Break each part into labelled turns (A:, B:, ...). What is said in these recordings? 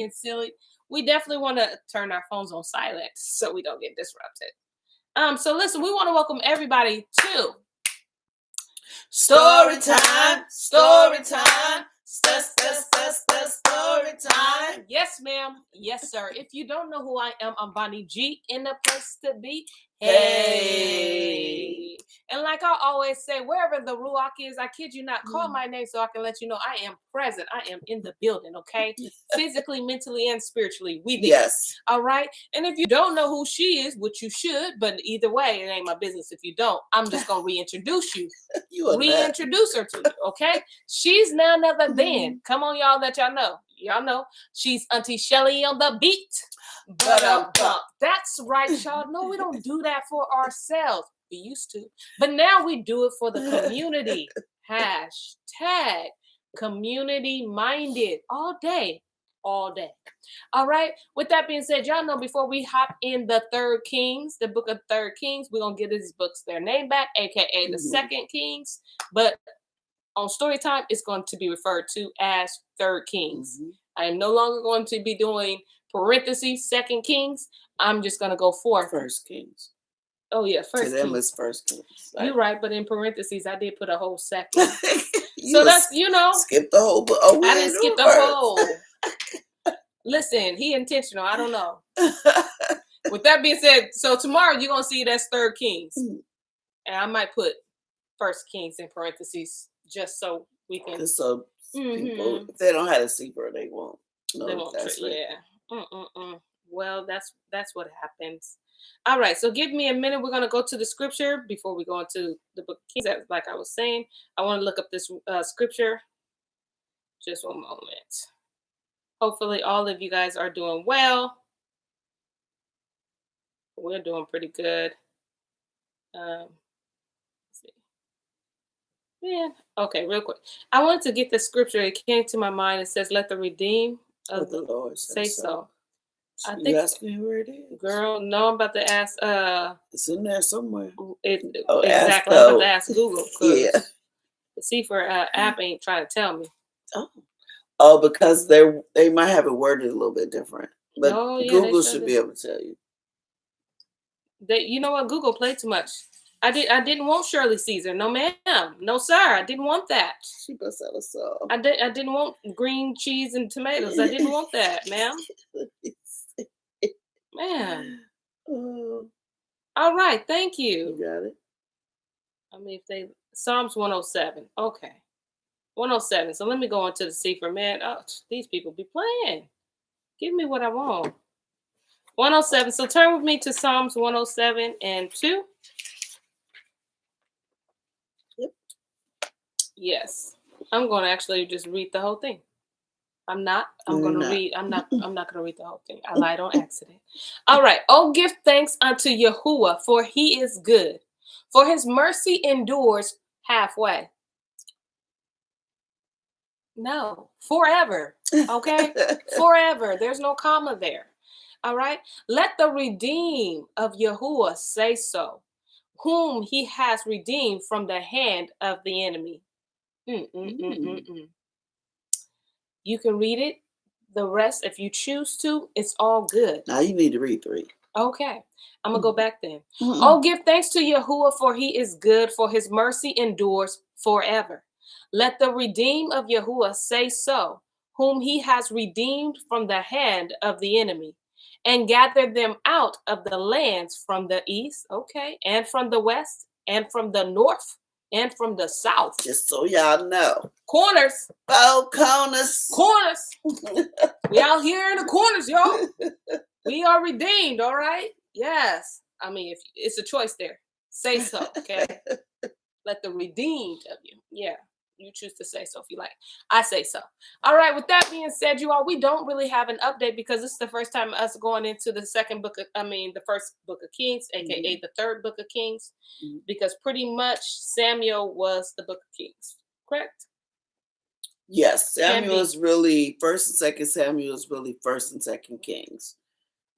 A: being silly, we definitely want to turn our phones on silent so we don't get disrupted. So listen, we want to welcome everybody to
B: Story time, story time, story time.
A: Yes, ma'am. Yes, sir. If you don't know who I am, I'm Bonnie G in the place to be.
B: Hey.
A: And like I always say, wherever the Ruach is, I kid you not, call my name so I can let you know I am present. I am in the building, okay? Physically, mentally, and spiritually. We there.
B: Yes.
A: All right. And if you don't know who she is, which you should, but either way, it ain't my business if you don't. I'm just gonna reintroduce you. Reintroduce her to you, okay? She's none other than. Come on, y'all, let y'all know. Y'all know she's Auntie Shelly on the beat. But that's right, y'all. No, we don't do that for ourselves. We used to, but now we do it for the community. Hashtag community minded all day. All day. All right. With that being said, y'all know before we hop in the Third Kings, the book of Third Kings, we're gonna give these books their name back, aka the Second Kings. But on story time, it's going to be referred to as Third Kings. I am no longer going to be doing parentheses Second Kings. I'm just gonna go for
B: First Kings.
A: Oh yeah, First
B: To them
A: Kings.
B: it's First Kings.
A: You're right, but in parentheses, I did put a whole second. So that's
B: skip the whole book. Oh,
A: I didn't skip the whole. Listen, he intentional. I don't know. With that being said, so tomorrow you're gonna see that's Third Kings, and I might put First Kings in parentheses just so we can.
B: So people, if they don't have a secret, they won't.
A: They won't. Yeah. Well, that's what happens. All right, so give me a minute. We're gonna go to the scripture before we go into the book of Kings. Like I was saying, I want to look up this scripture. Just one moment. Hopefully, all of you guys are doing well. We're doing pretty good. Let's see. Yeah. Okay, real quick. I wanted to get the scripture. It came to my mind. It says, "Let the redeemed of the Lord say so."
B: I think you asked me where it is.
A: Girl, no, I'm about to ask.
B: It's in there somewhere.
A: Exactly. I'm about to ask Google.
B: Yeah.
A: The C4 app ain't trying to tell me.
B: Oh, because they might have it worded a little bit different. But Google should be able to tell you.
A: You know what? Google played too much. I didn't want Shirley Caesar. No, ma'am. No, sir. I didn't want that.
B: She must have a song.
A: I didn't want green cheese and tomatoes. I didn't want that, ma'am. Man. All right. Thank you.
B: You got it.
A: I mean, if Psalms 107. Okay. 107. So let me go on to the secret, man. Oh, these people be playing. Give me what I want. 107. So turn with me to Psalms 107 and 2.
B: Yep.
A: Yes. I'm going to actually just read the whole thing. I'm not going to read the whole thing. I lied on accident. All right. Oh, give thanks unto Yahuwah, for he is good. For his mercy endures halfway. No, forever. Okay? Forever. There's no comma there. All right? Let the redeemed of Yahuwah say so, whom he has redeemed from the hand of the enemy. You can read it. The rest, if you choose to, it's all good.
B: Now you need to read 3.
A: Okay. I'm going to go back then. Oh, give thanks to Yahuwah, for he is good, for his mercy endures forever. Let the redeemed of Yahuwah say so, whom he has redeemed from the hand of the enemy, and gathered them out of the lands from the east, okay, and from the west, and from the north, and from the south.
B: Just so y'all know.
A: Corners.
B: 4 corners.
A: Corners. We out here in the corners, y'all. We are redeemed, all right? Yes. I mean, if it's a choice there. Say so, okay? Let the redeemed of you. Yeah. You choose to say so if you like. I say so. All right. With that being said, you all, we don't really have an update because this is the first time us going into the the first book of Kings, aka the third book of Kings, because pretty much Samuel was the book of Kings, correct?
B: Yes, Samuel is really first and second Samuel is really first and second Kings.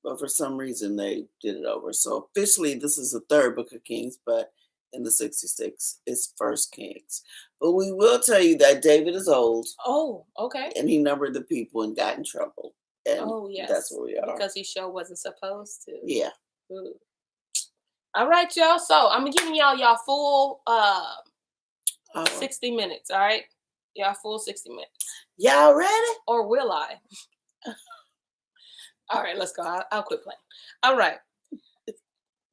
B: But for some reason they did it over. So officially this is the third book of Kings, but in the 66 it's First Kings. But we will tell you that David is old.
A: Oh, okay.
B: And he numbered the people and got in trouble. And
A: oh yes,
B: that's where we are.
A: because he sure wasn't supposed to.
B: Yeah.
A: Ooh. All right, y'all. So I'm giving y'all full 60 minutes. All right, y'all full 60 minutes.
B: Y'all ready?
A: Or will I? All right, let's go. I'll quit playing. All right.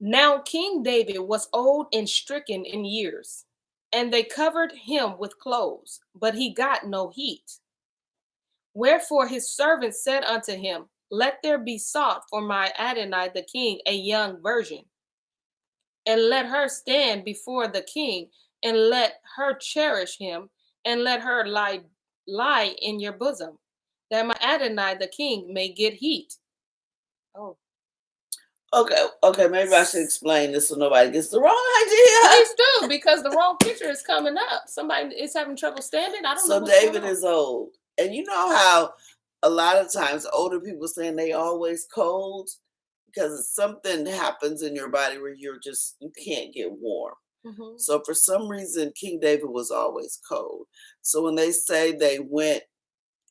A: Now King David was old and stricken in years, and they covered him with clothes, but he got no heat. Wherefore his servants said unto him, Let there be sought for my Adonai the king a young virgin, and let her stand before the king, and let her cherish him, and let her lie in your bosom, that my Adonai the king may get heat. Oh.
B: Okay, maybe I should explain this so nobody gets the wrong idea.
A: Please do, because the wrong picture is coming up. Somebody is having trouble standing. I don't know.
B: So David is old. And you know how a lot of times older people saying they always cold because something happens in your body where you can't get warm. Mm-hmm. So for some reason, King David was always cold. So when they say they went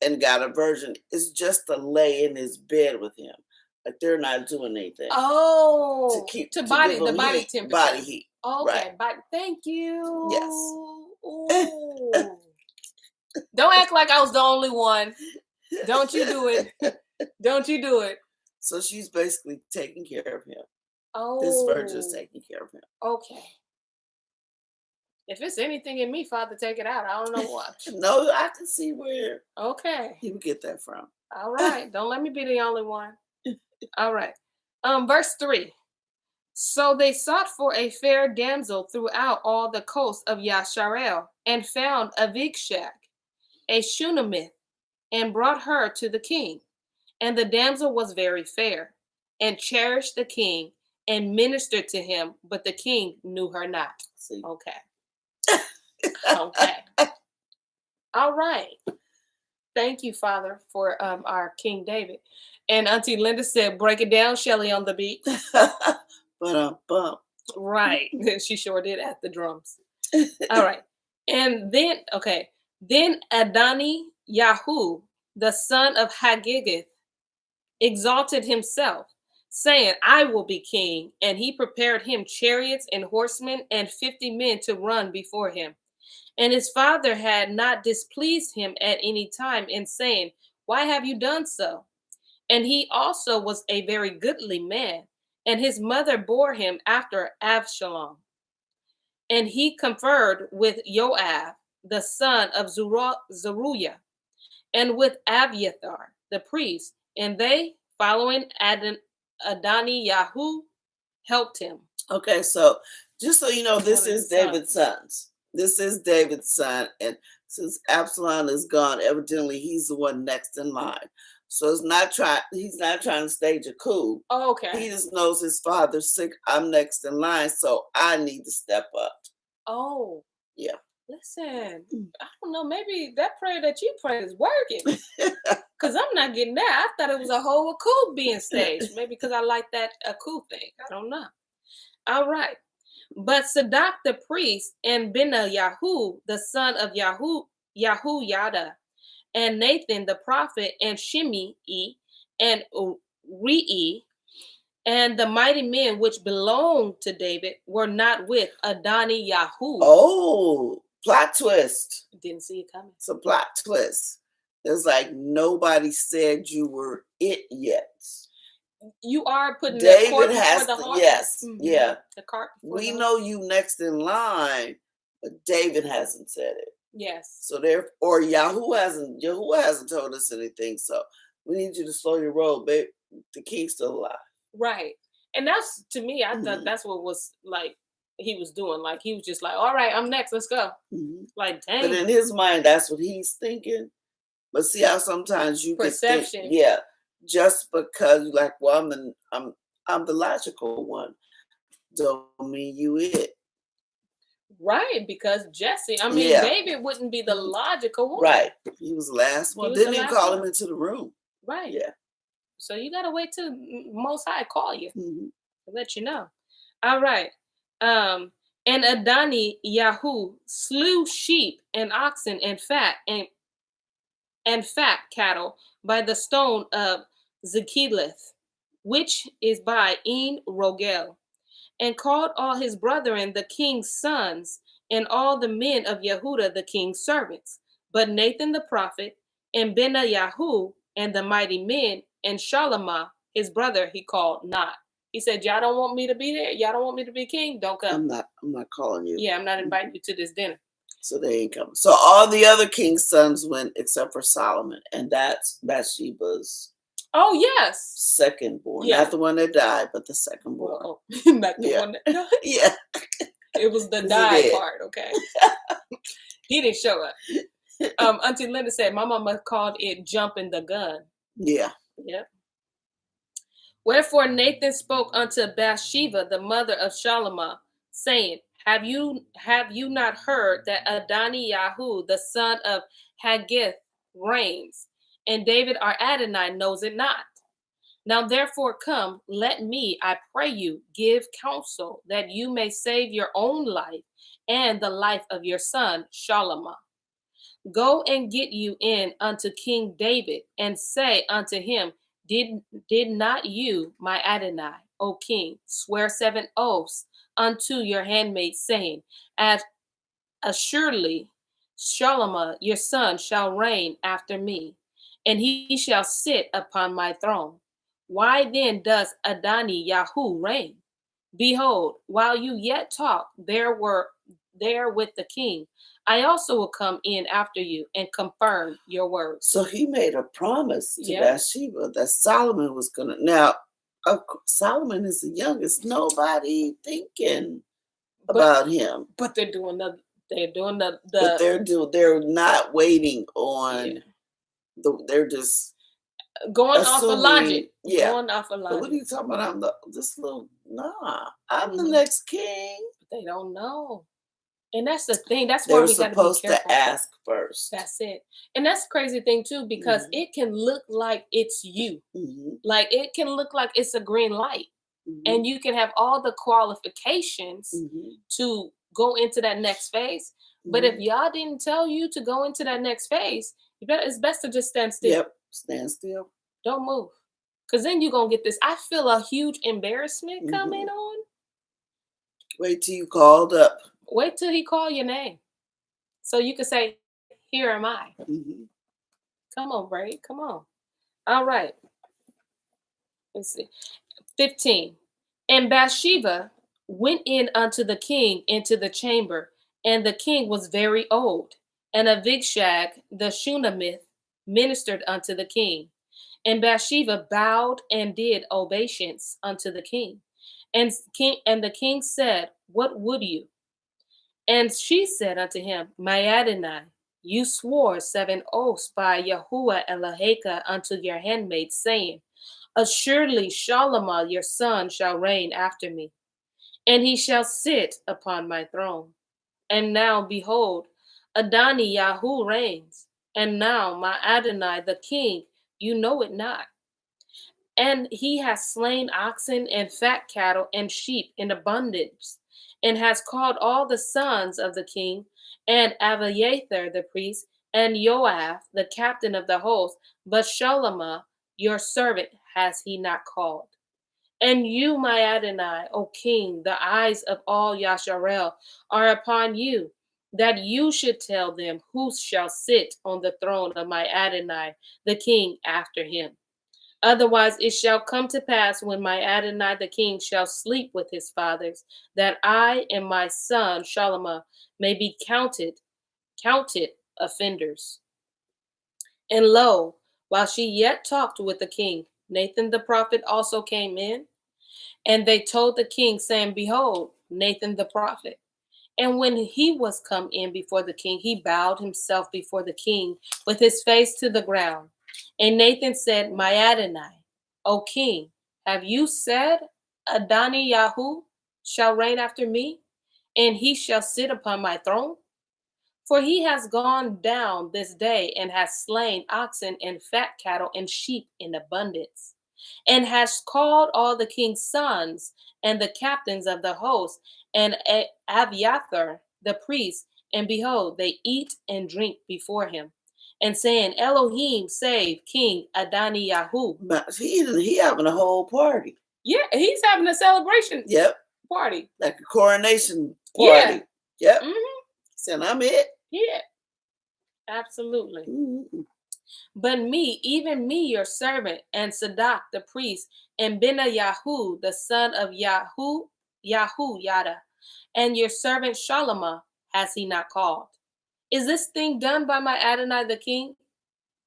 B: and got a virgin, it's just to lay in his bed with him. Like they're not doing anything.
A: Oh, to body temperature.
B: Body heat.
A: Okay,
B: right.
A: Thank you.
B: Yes.
A: Don't act like I was the only one. Don't you do it. Don't you do it.
B: So she's basically taking care of him.
A: Oh.
B: This virgin is taking care of him.
A: Okay. If it's anything in me, Father, take it out. I don't know what.
B: No, I can see where.
A: Okay.
B: You get that from.
A: All right. Don't let me be the only one. All right. Verse 3. So they sought for a fair damsel throughout all the coast of Yasharel, and found Avishag, a Shunammite, and brought her to the king. And the damsel was very fair, and cherished the king, and ministered to him, but the king knew her not. See? Okay. Okay. All right. Thank you, Father, for our King David. And Auntie Linda said, break it down, Shelly on the beat.
B: But
A: Right. She sure did at the drums. All right. And then Adoni Yahu, the son of Haggith, exalted himself, saying, I will be king. And he prepared him chariots and horsemen and 50 men to run before him. And his father had not displeased him at any time in saying, Why have you done so? And he also was a very goodly man, and his mother bore him after Avshalom. And he conferred with Joab, the son of Zeruiah, and with Abiathar, the priest, and they, following Adoni Yahu, helped him.
B: Okay, so just so you know, this is David's sons. This is David's son, and since Absalom is gone, evidently he's the one next in line. So he's not trying to stage a coup.
A: Oh, okay.
B: He just knows his father's sick. I'm next in line, so I need to step up.
A: Oh.
B: Yeah.
A: Listen, I don't know, maybe that prayer that you prayed is working. Because I'm not getting that. I thought it was a whole coup being staged. Maybe because I like that a coup thing. I don't know. All right. But Sadak the priest and Yahu, the son of Yada, and Nathan the prophet, and Shimei and Rei, and the mighty men which belonged to David were not with Adoni Yahu.
B: Oh, plot twist.
A: Didn't see it coming.
B: It's a plot twist. It's like nobody said you were it yet.
A: You are putting
B: David
A: the cart
B: has
A: before the horse.
B: Yes,
A: Mm-hmm.
B: Yeah.
A: The cart.
B: We know you next in line, but David hasn't said it.
A: Yes.
B: So or Yahoo hasn't told us anything. So we need you to slow your roll, babe. The king's still alive.
A: Right. And that's, to me, I thought that's what was like he was doing. Like he was just like, all right, I'm next, let's go. Mm-hmm. Like, dang.
B: But in his mind, that's what he's thinking. But see how sometimes you
A: perception.
B: Yeah. Just because you're like, well, I'm the logical one. Don't mean you it.
A: Right, because Jesse, David wouldn't be the logical one.
B: Right. He was the last one. Didn't even call him into the room.
A: Right.
B: Yeah.
A: So you got to wait till Most High call you to let you know. All right. And Adoni Yahu slew sheep and oxen and fat cattle by the stone of Zekileth, which is by Rogel, and called all his brethren the king's sons, and all the men of Yehuda the king's servants. But Nathan the prophet, and Benayahu, and the mighty men, and Shalamah, his brother, he called not. He said, y'all don't want me to be there? Y'all don't want me to be king? Don't come.
B: I'm not calling you.
A: Yeah, I'm not inviting you to this dinner.
B: So they ain't coming. So all the other king's sons went except for Solomon, and that's Bathsheba's.
A: Oh yes,
B: second born, not the one that died, but the second born.
A: Oh, not the one that died.
B: Yeah,
A: it was the die part. Okay, he didn't show up. Auntie Linda said my mama called it jumping the gun.
B: Yeah.
A: Yep. Wherefore Nathan spoke unto Bathsheba, the mother of Shalamah, saying, Have you not heard that Adoniyahu, the son of Haggith, reigns, and David our Adonai knows it not? Now therefore come, let me, I pray you, give counsel, that you may save your own life and the life of your son Shalamah. Go and get you in unto King David, and say unto him, Did not you, my Adonai, O king, swear 7 oaths unto your handmaid, saying, As assuredly Shalamah your son shall reign after me, and he shall sit upon my throne. Why then does Adoniyahu reign? Behold, while you yet talk, there with the king, I also will come in after you and confirm your words.
B: So he made a promise to Bathsheba that Solomon was gonna. Now, of course, Solomon is the youngest. Nobody thinking about him.
A: But they're doing the.
B: But they're not waiting on. They're just
A: going off of logic.
B: Yeah.
A: Going off of logic.
B: But what are you talking about? I'm the next king.
A: But they don't know. And that's the thing. That's why we got to be careful.
B: Supposed to ask first.
A: That's it. And that's the crazy thing too, because it can look like it's you. Like it can look like it's a green light. And you can have all the qualifications to go into that next phase. But if y'all didn't tell you to go into that next phase, it's best to just stand still.
B: Yep, stand still.
A: Don't move. Because then you're going to get this. I feel a huge embarrassment coming on.
B: Wait till you called up.
A: Wait till he call your name. So you can say, here am I. Come on, Bray. Come on. All right. Let's see. 15. And Bathsheba went in unto the king into the chamber, and the king was very old. And Abishag the Shunammite ministered unto the king. And Bathsheba bowed and did obeisance unto the king. And the king said, What would you? And she said unto him, My Adonai, you swore 7 oaths by Yahuwah Eloheka unto your handmaid, saying, Assuredly Shalamah your son shall reign after me, and he shall sit upon my throne. And now behold, Adoniyahu reigns, and now my Adonai the king, you know it not. And he has slain oxen and fat cattle and sheep in abundance, and has called all the sons of the king, and Abiathar the priest, and Joab the captain of the host, but Shalamah your servant has he not called. And you, my Adonai, O king, the eyes of all Yasharel are upon you, that you should tell them who shall sit on the throne of my Adonai, the king, after him. Otherwise it shall come to pass when my Adonai the king shall sleep with his fathers, that I and my son Shalamah may be counted offenders. And lo, while she yet talked with the king, Nathan the prophet also came in, and they told the king, saying, Behold, Nathan the prophet. And when he was come in before the king, he bowed himself before the king with his face to the ground. And Nathan said, My Adonai, O king, have you said, Adoniyahu shall reign after me, and he shall sit upon my throne? For he has gone down this day and has slain oxen and fat cattle and sheep in abundance, and has called all the king's sons and the captains of the host and Abiathar the priest, and behold, they eat and drink before him. and saying, Elohim save King Adoniyahu.
B: But he having a whole party.
A: Yeah, he's having a celebration.
B: Yep.
A: Party.
B: Like a coronation party.
A: Yeah.
B: Yep. Saying I'm it.
A: Yeah. Absolutely. But me, even me, your servant, and Sadak the priest, and Benayahu, the son of Yada, and your servant Shalomah, has he not called? Is this thing done by my Adonai the king?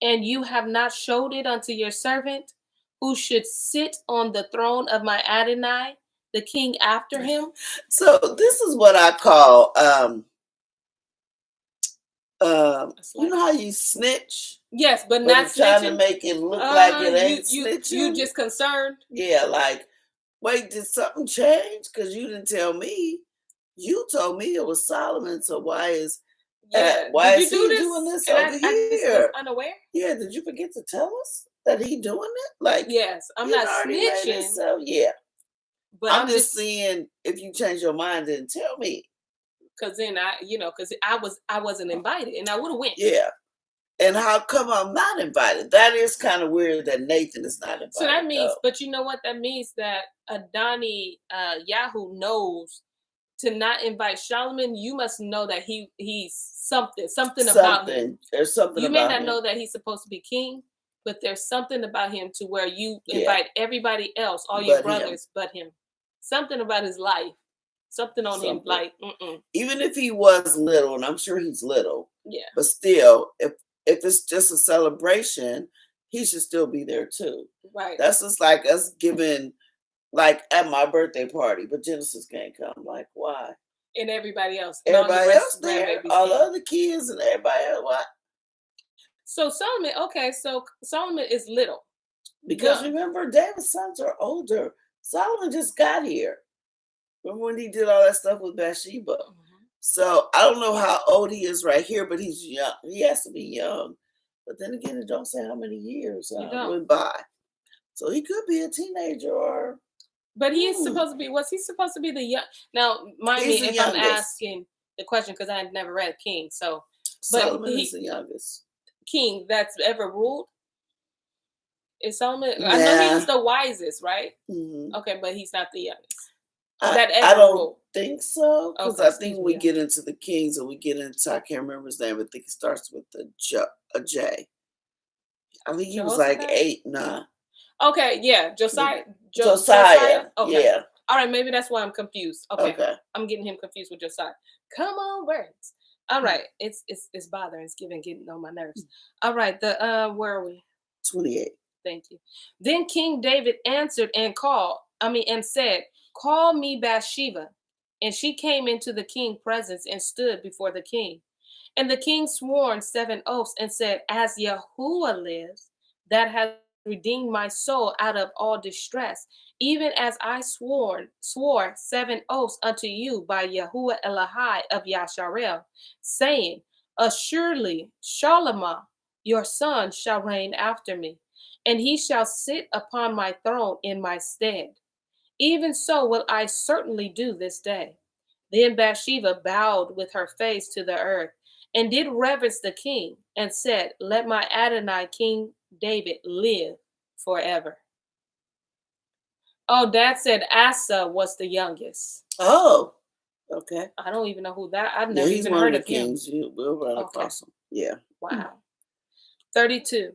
A: And you have not showed it unto your servant, who should sit on the throne of my Adonai, the king after him?
B: So this is what I call you know how you snitch?
A: Yes, but not
B: trying
A: snitching.
B: To make it look like it ain't snitching.
A: You just concerned?
B: Yeah, like, wait, did something change? Because you didn't tell me. You told me it was Solomon, so why is why is he doing this over here?
A: I was unaware?
B: Yeah, did you forget to tell us that he doing it? Like,
A: yes, I'm not snitching.
B: So yeah.
A: But
B: I'm just saying, if you change your mind, then tell me.
A: Because then because I wasn't invited, and I would have went.
B: Yeah. And how come I'm not invited? That is kind of weird that Nathan is not invited.
A: So that means, but you know what? That means that Adoni Yahoo knows to not invite Solomon. You must know that he's something about him.
B: There's something.
A: You may not know that he's supposed to be king, but there's something about him to where you invite everybody else, all your brothers, but him. Something about his life. Something on him, like
B: even if he was little, and I'm sure he's little, but still, if it's just a celebration, he should still be there too.
A: Right.
B: That's just like us giving, like at my birthday party, but Genesis can't come. Like, why?
A: And everybody else.
B: Everybody else there, all the other kids and everybody else. What?
A: So Solomon, so Solomon is little.
B: Because remember, David's sons are older. Solomon just got here. Remember when he did all that stuff with Bathsheba? So I don't know how old he is right here, but he's young. He has to be young. But then again, it don't say how many years went by. So he could be a teenager or...
A: But he's supposed to be... Was he supposed to be the young... Now, mind me if I'm asking the question, because I had never read King. So,
B: Solomon is the youngest.
A: King that's ever ruled? Is Solomon... Yeah. I know he was the wisest, right? Okay, but he's not the youngest.
B: I don't think so, because I think we get into the kings and we get into, I can't remember his name, I think it starts with a J. I think he was like 8, nah.
A: Okay, yeah, Josiah.
B: Okay. Yeah.
A: All right, maybe that's why I'm confused. Okay. I'm getting him confused with Josiah. Come on, words. All right, it's bothering. It's getting on my nerves. All right, where are we?
B: 28.
A: Thank you. Then King David answered and said, call me Bathsheba. And she came into the king's presence and stood before the king. And the king swore 7 oaths and said, as Yahuwah lives, that has redeemed my soul out of all distress, even as I swore 7 oaths unto you by Yahuwah Elohai of Yasharel, saying, assuredly Shalomah, your son, shall reign after me, and he shall sit upon my throne in my stead. Even so will I certainly do this day. Then Bathsheba bowed with her face to the earth and did reverence the king and said, let my Adonai King David live forever. Oh, Dad said Asa was the youngest.
B: Oh, okay.
A: I don't even know who that. I've never even heard of him.
B: We'll run across him. Yeah.
A: Wow. 32.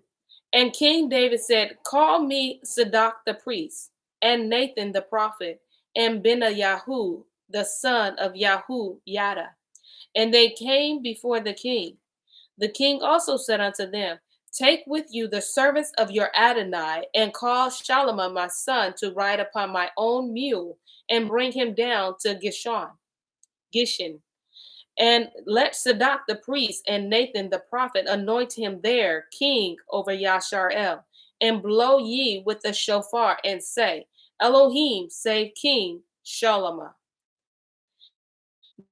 A: And King David said, call me Sadak the priest, and Nathan the prophet, and Benayahu, the son of Yada. And they came before the king. The king also said unto them, take with you the servants of your Adonai, and call Shalomah my son to ride upon my own mule, and bring him down to Gishin. And let Sadak the priest and Nathan the prophet anoint him there king over Yasharel, and blow ye with the shofar, and say, Elohim save King Shalomah.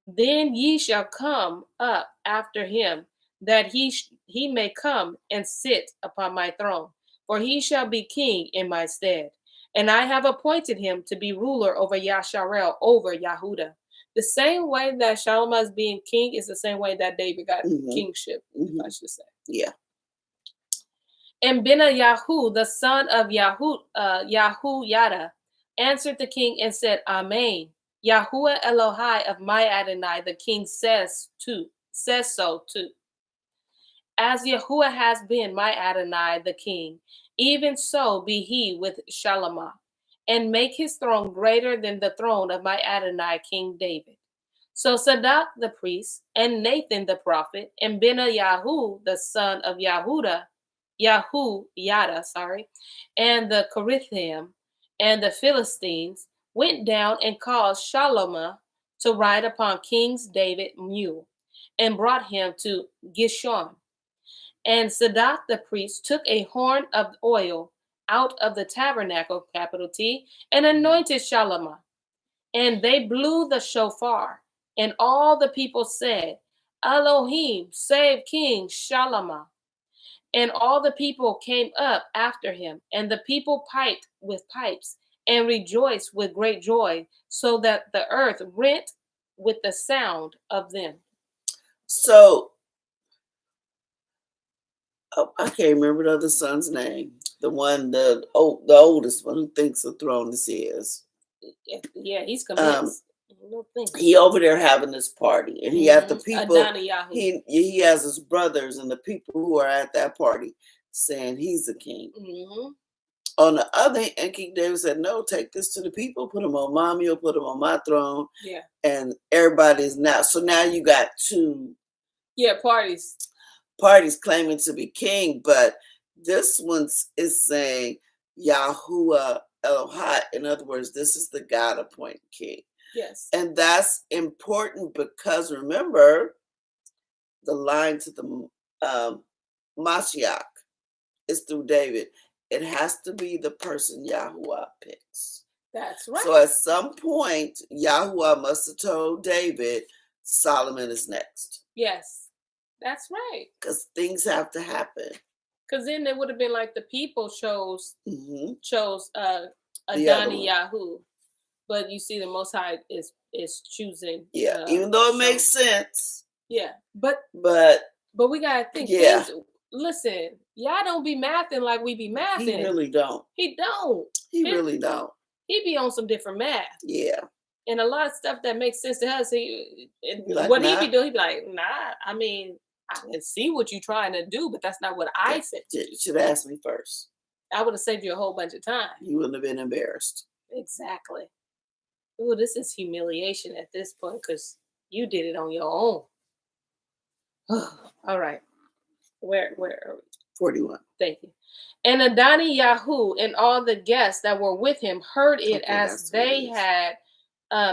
A: Then ye shall come up after him, that he may come and sit upon my throne, for he shall be king in my stead. And I have appointed him to be ruler over Yasharel, over Yahudah. The same way that Shalomah is being king is the same way that David got kingship, if I should say.
B: Yeah.
A: And Benayahu, the son of Yahuyada, answered the king and said, Amen. Yahuwah Elohai of my Adonai, the king says so too. As Yahuwah has been my Adonai, the king, even so be he with Shalamah, and make his throne greater than the throne of my Adonai, King David. So Sadak the priest, and Nathan the prophet, and Benayahu the son of Yada, and the Corinthian and the Philistines went down and caused Shalomah to ride upon King David's mule, and brought him to Gishon. And Sadak the priest took a horn of oil out of the tabernacle, capital T, and anointed Shalomah. And they blew the shofar, and all the people said, Elohim, save King Shalomah. And all the people came up after him, and the people piped with pipes, and rejoiced with great joy, so that the earth rent with the sound of them.
B: So, I can't remember the other son's name. The oldest one who thinks the throne is his.
A: Yeah, he's convinced.
B: He over there having this party, and he had the people. He has his brothers and the people who are at that party saying he's a king. On the other hand, King David said, "No, take this to the people. Put him on my mule. Put him on my throne."
A: Yeah,
B: and everybody's now. So now you got two.
A: Yeah, parties
B: claiming to be king, but this one is saying Yahuwah Elohai. In other words, this is the God appointed king.
A: Yes.
B: And that's important because remember, the line to the Mashiach is through David. It has to be the person Yahuwah picks.
A: That's right.
B: So at some point, Yahuwah must have told David, Solomon is next.
A: Yes, that's right.
B: Because things have to happen.
A: Because then it would have been like the people chose Adoniyahu. But you see, the Most High is choosing.
B: Yeah, even though it makes sense.
A: Yeah, but we gotta think.
B: Yeah.
A: Listen, y'all don't be mathing like we be mathing.
B: He really don't.
A: He don't.
B: He really don't.
A: He be on some different math.
B: Yeah.
A: And a lot of stuff that makes sense to us. He be like, nah. I mean, I can see what you're trying to do, but that's not what I said.
B: You should have asked me first.
A: I would have saved you a whole bunch of time.
B: You wouldn't have been embarrassed.
A: Exactly. Ooh, this is humiliation at this point because you did it on your own. All right. Where are we?
B: 41.
A: Thank you. And Adoniyahu and all the guests that were with him heard it as they had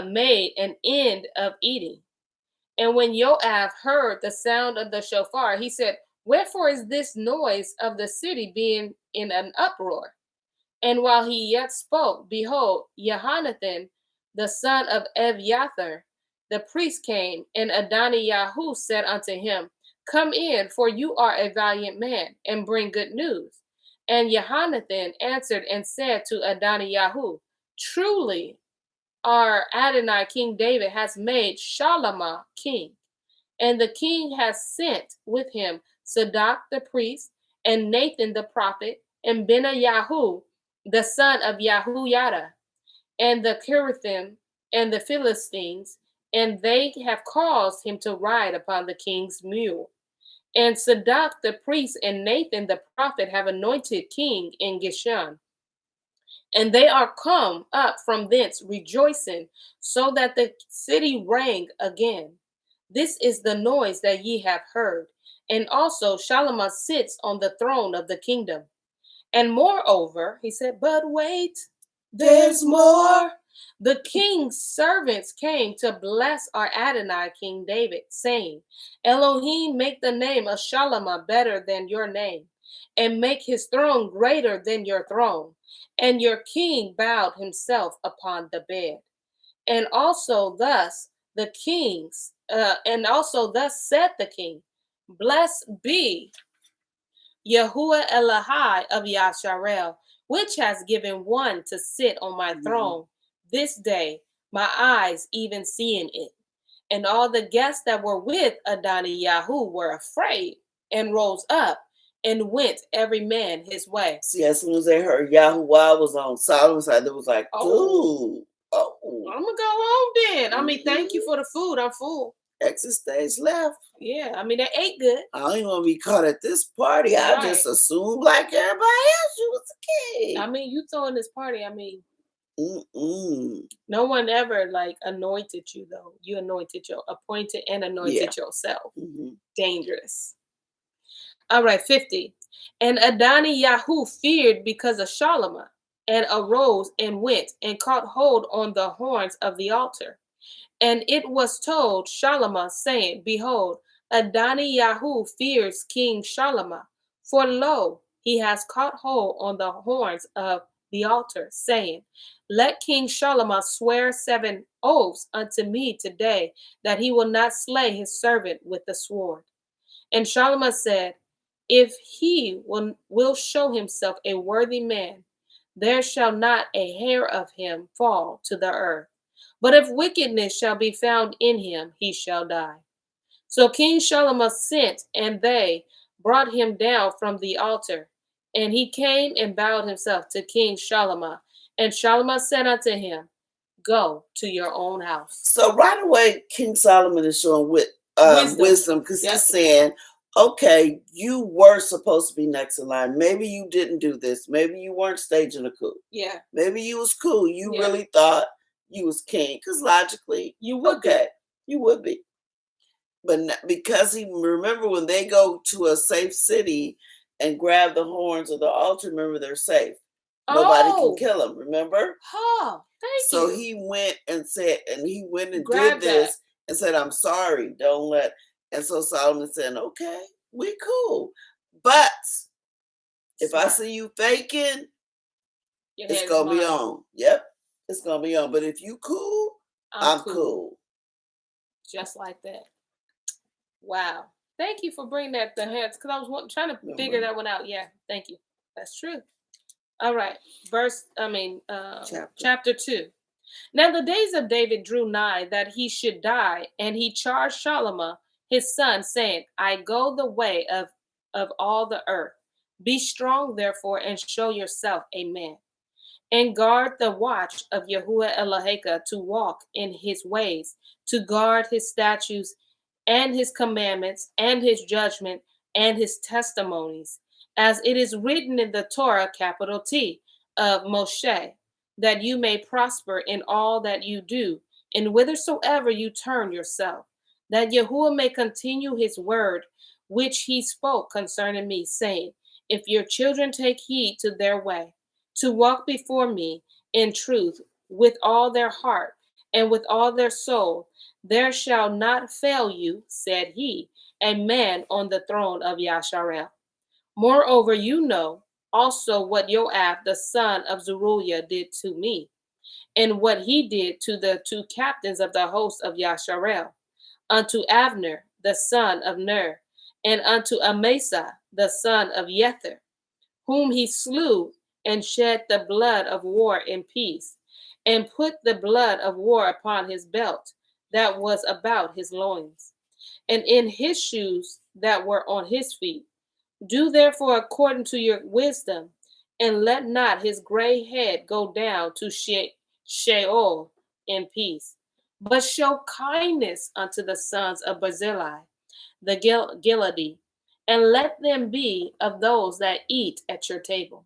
A: made an end of eating. And when Joab heard the sound of the shofar, he said, wherefore is this noise of the city being in an uproar? And while he yet spoke, behold, Jehonathan, the son of Eviathar, the priest came, and Adoniyahu said unto him, come in, for you are a valiant man, and bring good news. And Jehonathan answered and said to Adoniyahu, truly, our Adonai King David has made Shalomah king, and the king has sent with him Sadak the priest, and Nathan the prophet, and Benayahu, the son of Yahuyada, and the Corinthian and the Philistines, and they have caused him to ride upon the king's mule. And Sadak the priest and Nathan the prophet have anointed king in Gishon. And they are come up from thence rejoicing, so that the city rang again. This is the noise that ye have heard. And also Shalomah sits on the throne of the kingdom. And moreover, he said, but wait, there's more. The king's servants came to bless our Adonai, King David, saying, Elohim, make the name of Shalomah better than your name, and make his throne greater than your throne. And your king bowed himself upon the bed. And also thus the kings, said the king, blessed be Yahuwah Elohai of Yasharel, which has given one to sit on my throne this day, my eyes even seeing it. And all the guests that were with Adoniyahu were afraid and rose up and went every man his way.
B: See, as soon as they heard Yahuwah was on Solomon's side, they was like, dude, oh.
A: I'm going to go home then. I mean, thank you for the food. I'm full.
B: Exit stage left.
A: Yeah, I mean, they ate good.
B: I don't even want to be caught at this party. I just assumed like everybody else you was a king.
A: I mean, you throwing this party, I mean. No one ever like anointed you though. You appointed and anointed yourself. Dangerous. All right, 50. And Adoniyahu feared because of Shalomah, and arose and went and caught hold on the horns of the altar. And it was told Shalomah, saying, Behold, Adoniyahu fears King Shalomah, for lo, he has caught hold on the horns of the altar, saying, Let King Shalomah swear 7 oaths unto me today, that he will not slay his servant with the sword. And Shalomah said, If he will show himself a worthy man, there shall not a hair of him fall to the earth. But if wickedness shall be found in him, he shall die. So King Shalomah sent, and they brought him down from the altar. And he came and bowed himself to King Shalomah. And Shalomah said unto him, Go to your own house.
B: So right away, King Solomon is showing wisdom, because he's saying, okay, you were supposed to be next in line. Maybe you didn't do this. Maybe you weren't staging a coup.
A: Yeah.
B: Maybe you was cool. You really thought you was king, because logically,
A: you would
B: you would be. But because remember when they go to a safe city and grab the horns of the altar, remember they're safe. Nobody can kill them, remember?
A: Oh, thank you.
B: So he went and said, and he went and did this and said, I'm sorry, don't let. And so Solomon said, okay, we cool. But if I see you faking, it's going to be on. Yep, it's going to be on. But if you cool, I'm cool.
A: Just like that. Wow. Thank you for bringing that to heads, because I was trying to figure that one out. Yeah, thank you. That's true. All right. Chapter 2. Now the days of David drew nigh that he should die, and he charged Shalomah his son, saying, I go the way of all the earth. Be strong, therefore, and show yourself a man. And guard the watch of Yahuwah Eloheka, to walk in his ways, to guard his statutes and his commandments and his judgment and his testimonies, as it is written in the Torah, capital T, of Moshe, that you may prosper in all that you do, and whithersoever you turn yourself, that Yahuwah may continue his word, which he spoke concerning me, saying, If your children take heed to their way, to walk before me in truth with all their heart and with all their soul, there shall not fail you, said he, a man on the throne of Yasharel. Moreover, you know also what Joab, the son of Zeruiah, did to me, and what he did to the 2 captains of the host of Yasharel, unto Abner, the son of Ner, and unto Amasa, the son of Jether, whom he slew and shed the blood of war in peace, and put the blood of war upon his belt that was about his loins, and in his shoes that were on his feet. Do therefore according to your wisdom, and let not his gray head go down to Sheol in peace, but show kindness unto the sons of Barzillai, the Gileadi, and let them be of those that eat at your table.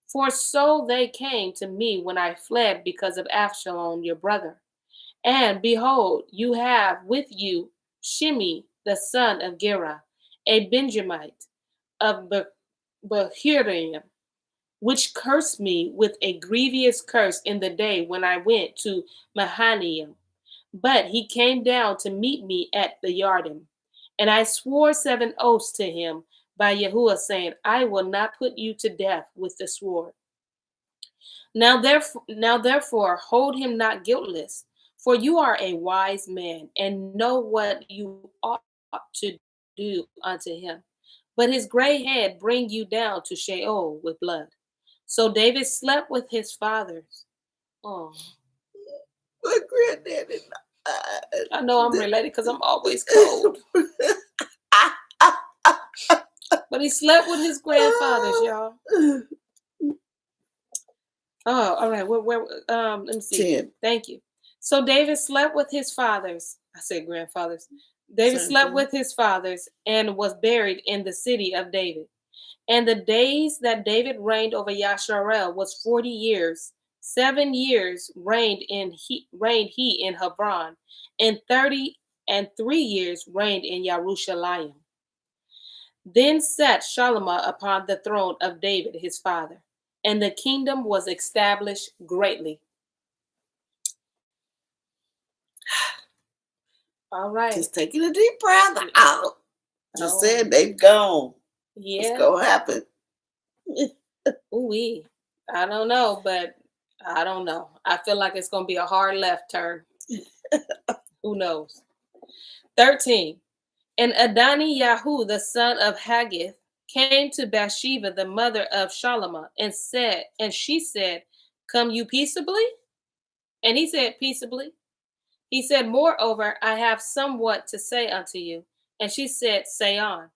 A: For so they came to me when I fled because of Absalom your brother. And behold, you have with you Shimei, the son of Gera, a Benjamite of Bahuriim, which cursed me with a grievous curse in the day when I went to Mahanaim. But he came down to meet me at the Yarden. And I swore 7 oaths to him by Yahuwah, saying, I will not put you to death with the sword. Now therefore, hold him not guiltless, for you are a wise man, and know what you ought to do unto him. But his gray head bring you down to Sheol with blood. So David slept with his fathers. Oh.
B: My granddaddy.
A: I know I'm related because I'm always cold. But he slept with his grandfathers, y'all. Oh, all right. Where let me see.
B: 10.
A: Thank you. So David slept with his fathers. I said grandfathers. David slept with his fathers and was buried in the city of David. And the days that David reigned over Yasharel was 40 years. 7 years reigned he in Hebron, and 33 years reigned in Jerusalem. Then sat Shalom upon the throne of David his father, and the kingdom was established greatly. All right.
B: Just taking a deep breath out. Just said they've gone.
A: Yeah.
B: What's going to happen?
A: Ooh-wee. I don't know, but I don't know. I feel like it's going to be a hard left turn. Who knows? 13. And Adoniyahu, the son of Haggith, came to Bathsheba, the mother of Shalom, and she said, come you peaceably? And he said, peaceably. He said, moreover, I have somewhat to say unto you. And she said, say on.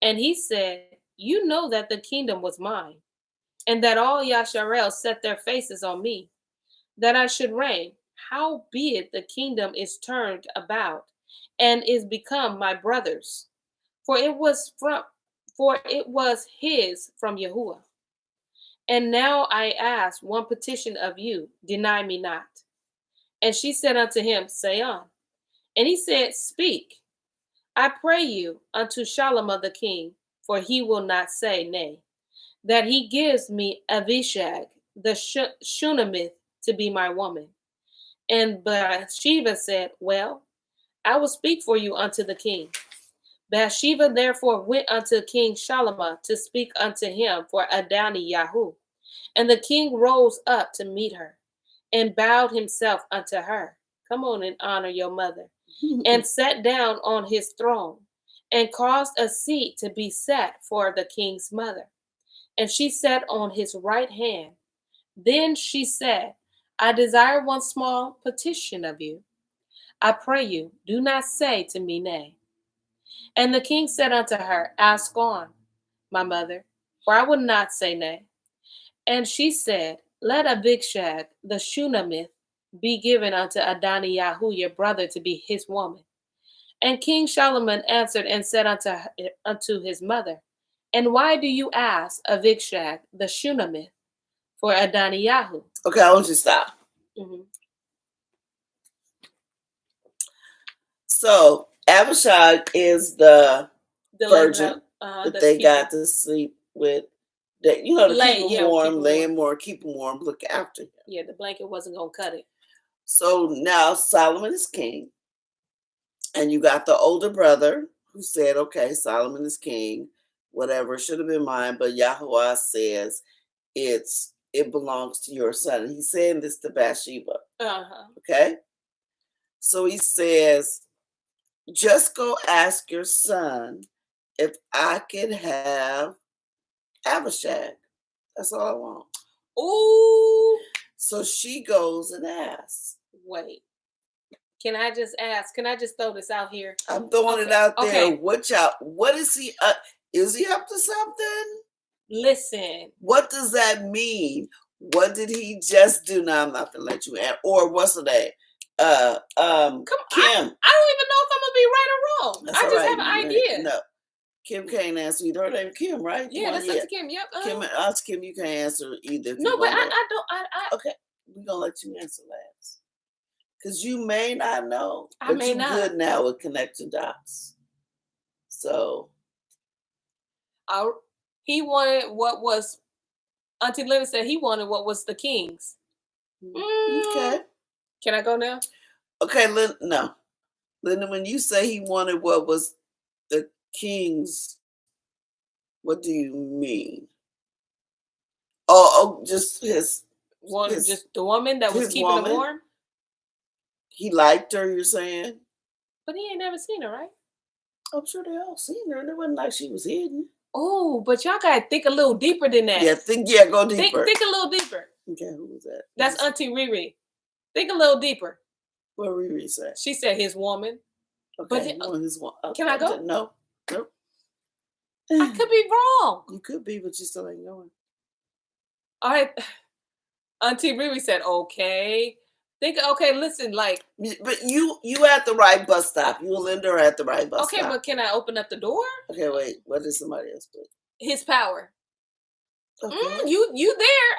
A: And he said, you know that the kingdom was mine, and that all Yasharel set their faces on me, that I should reign. Howbeit the kingdom is turned about, and is become my brother's. For it was his from Yahuwah. And now I ask one petition of you, deny me not. And she said unto him, say on. And he said, speak. I pray you unto Shalom the king, for he will not say nay, that he gives me Avishag, the Shunammite, to be my woman. And Bathsheba said, well, I will speak for you unto the king. Bathsheba therefore went unto King Shalom to speak unto him for Adoniyahu. And the king rose up to meet her, and bowed himself unto her. Come on and honor your mother. And sat down on his throne, and caused a seat to be set for the king's mother. And she sat on his right hand. Then she said, I desire one small petition of you. I pray you, do not say to me nay. And the king said unto her, ask on, my mother, for I will not say nay. And she said, let Abishag the Shunammite be given unto Adoniyahu your brother to be his woman. And King Solomon answered and said unto his mother, and why do you ask Abishag the Shunammite for Adoniyahu?
B: Okay, I want you to stop.
A: Mm-hmm.
B: So Abishag is the virgin that they got to sleep with. That to keep him warm, lay him warm, keep him warm, look after him.
A: Yeah, the blanket wasn't gonna cut it.
B: So now Solomon is king, and you got the older brother who said, "Okay, Solomon is king. Whatever should have been mine, but Yahweh says it belongs to your son." And he's saying this to Bathsheba. Okay, so he says, "Just go ask your son if I can have Abishag. That's all I want."
A: Ooh.
B: So she goes and asks.
A: Wait. Can I just ask? Can I just throw this out here?
B: I'm throwing it out there. Okay. What is he? Is he up to something?
A: Listen.
B: What does that mean? What did he just do? Now I'm not gonna let you add. Or what's the name? Kim.
A: I don't even know if I'm gonna be right or wrong.
B: That's
A: I just
B: right.
A: have an idea.
B: No. Kim can't answer either. Her name Kim, right?
A: Yeah, that's up to Kim. Yep.
B: Kim, ask Kim. You can't answer either.
A: No, but I don't.
B: Okay, we're gonna let you answer last, because you may not know.
A: I may
B: you're
A: not.
B: Good now with connecting dots. So,
A: he wanted what was. Auntie Linda said he wanted what was the king's.
B: Okay.
A: Can I go now?
B: Okay, no, Linda. When you say he wanted what was the king's, what do you mean? Oh, just just
A: the woman that was keeping him warm.
B: He liked her, you're saying?
A: But he ain't never seen her, right?
B: I'm sure they all seen her. It wasn't like she was hidden.
A: Oh, but y'all gotta think a little deeper than that.
B: Yeah, go deeper.
A: Think a little deeper.
B: Okay, who was that?
A: That's Auntie Riri. Think a little deeper.
B: What Riri said?
A: She said his woman.
B: Okay, his woman.
A: Can I go?
B: No. Nope.
A: I could be wrong.
B: You could be, but you still ain't going.
A: All right. Auntie Riri said, okay. Okay, listen, like.
B: But you at the right bus stop. You and Linda are at the right bus stop.
A: Okay, but can I open up the door?
B: Okay, wait. What did somebody else put?
A: His power.
B: Okay.
A: You there.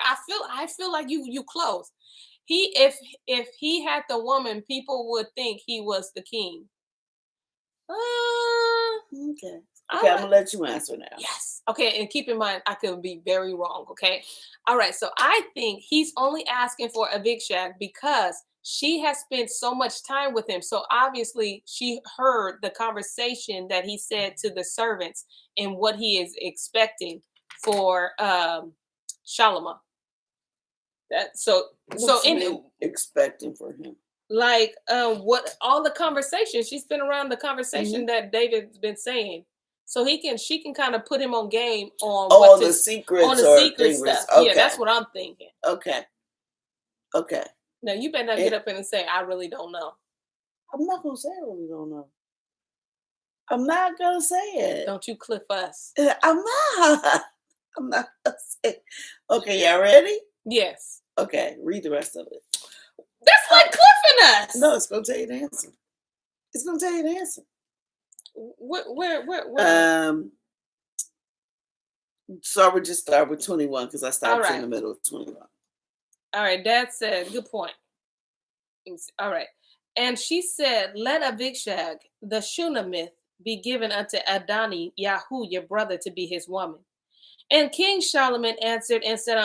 A: I feel like you close. If he had the woman, people would think he was the king.
B: Okay. Okay, I'm gonna let you answer now.
A: Yes. Okay, and keep in mind, I could be very wrong. Okay. All right. So I think he's only asking for Avishag because she has spent so much time with him. So obviously, she heard the conversation that he said to the servants and what he is expecting for Shalomah.
B: Expecting for him.
A: Like what all the conversation she's been around the conversation that David's been saying. So she can kind of put him on game on
B: the secret
A: stuff.
B: Okay.
A: Yeah, that's what I'm thinking.
B: Okay.
A: Now you better not get up and say I really don't know.
B: I'm not gonna say I really don't know. I'm not gonna say it.
A: Don't you cliff us?
B: I'm not. I'm not gonna say it. Okay, y'all ready?
A: Yes.
B: Okay, read the rest of it.
A: That's like cliffing us.
B: No, it's gonna tell you the answer. It's gonna tell you the answer.
A: Where?
B: So I would just start with 21 because I stopped in the middle of 21.
A: All right, Dad said, good point. All right. And she said, let Avishag, the Shunammite, be given unto Adoni Yahu, your brother, to be his woman. And King Solomon answered and said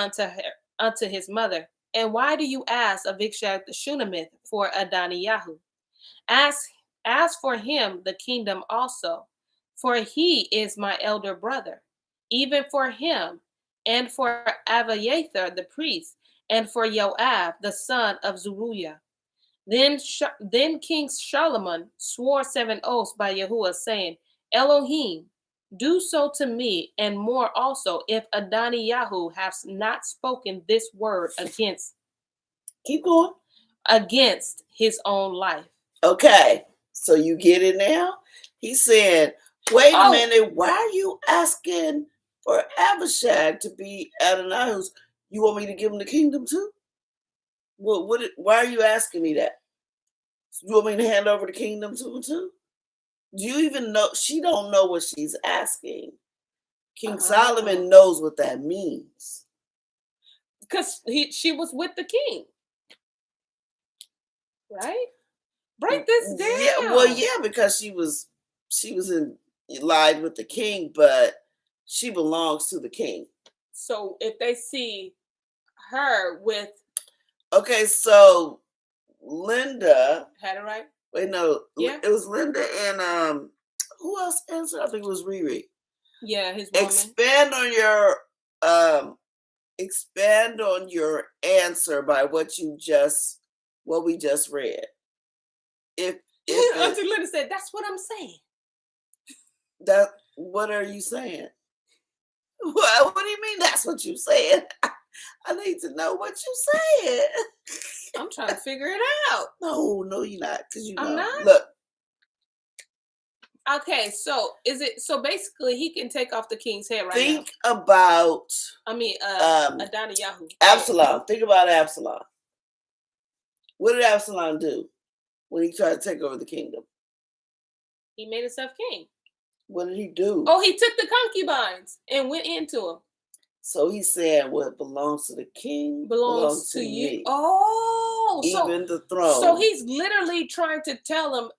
A: unto his mother, and why do you ask Avishag the Shunammite for Adoni Yahu? Ask for him the kingdom also, for he is my elder brother, even for him, and for Abiathar the priest, and for Joab the son of Zeruiah. Then King Solomon swore 7 oaths by Yahuwah, saying, Elohim, do so to me, and more also, if Adoni Yahu has not spoken this word against.
B: Keep going.
A: Against his own life.
B: Okay, so you get it now? He said, wait a minute, why are you asking for Abishag to be Adonai's? You want me to give him the kingdom too? Why are you asking me that? You want me to hand over the kingdom to him too? Do you even know? She don't know what she's asking. King Solomon knows what that means.
A: Because she was with the king. Right? Break this down.
B: Yeah, because she was in line with the king, but she belongs to the king.
A: So if they see her with
B: so Linda
A: had it right?
B: Wait, no. Yeah. It was Linda and who else answered? I think it was Riri.
A: Yeah, his woman.
B: Expand on your answer by what we just read. If
A: Auntie Linda said, that's what I'm saying.
B: What are you saying? What do you mean that's what you said? I need to know what you said.
A: I'm trying to figure it out.
B: No, you're not. Because
A: I'm not.
B: Look.
A: Okay, so basically he can take off the king's head right now.
B: Think about
A: Adoni Yahu.
B: Absalom. Think about Absalom. What did Absalom do when he tried to take over the kingdom?
A: He made himself king.
B: What did he do?
A: Oh, he took the concubines and went into them.
B: So he said, what belongs to the king belongs to you. Me.
A: Oh,
B: even the throne.
A: So he's literally trying to tell him,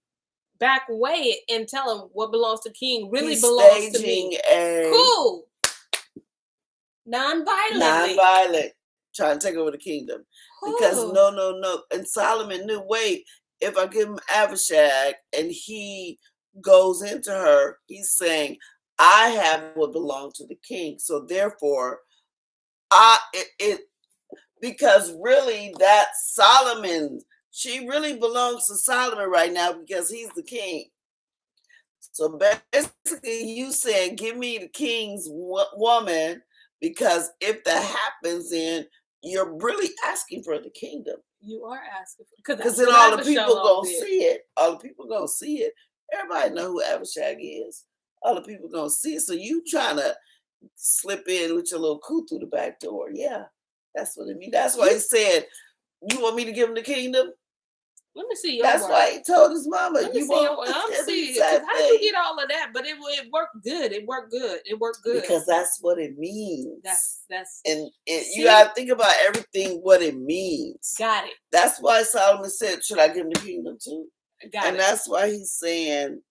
A: back away and tell him what belongs to king really belongs to me. Cool. Non-violent.
B: Trying to take over the kingdom. Because no. And Solomon knew, wait, if I give him Abishag and he goes into her, he's saying, I have what belongs to the king. So therefore, because really that Solomon, she really belongs to Solomon right now because he's the king. So basically you saying, give me the king's woman, because if that happens, then you're really asking for the kingdom.
A: You are asking for,
B: because then all the people gonna see it. All the people gonna see it. Everybody know who Abishag is. all the people gonna see it. So you trying to slip in with your little coup through the back door. Yeah, that's what it means. That's why he said, "You want me to give him the kingdom?"
A: Let me see your
B: That's
A: word.
B: why he told his mama,
A: Let me
B: "You
A: see your
B: want?"
A: word. I'm see.
B: How
A: How you get all of that? But it worked good. It worked good. It worked good.
B: Because that's what it means.
A: That's
B: and you gotta think about everything what it means.
A: Got it.
B: That's why Solomon said, "Should I give him the kingdom too?"
A: Got
B: and
A: it.
B: That's why he's saying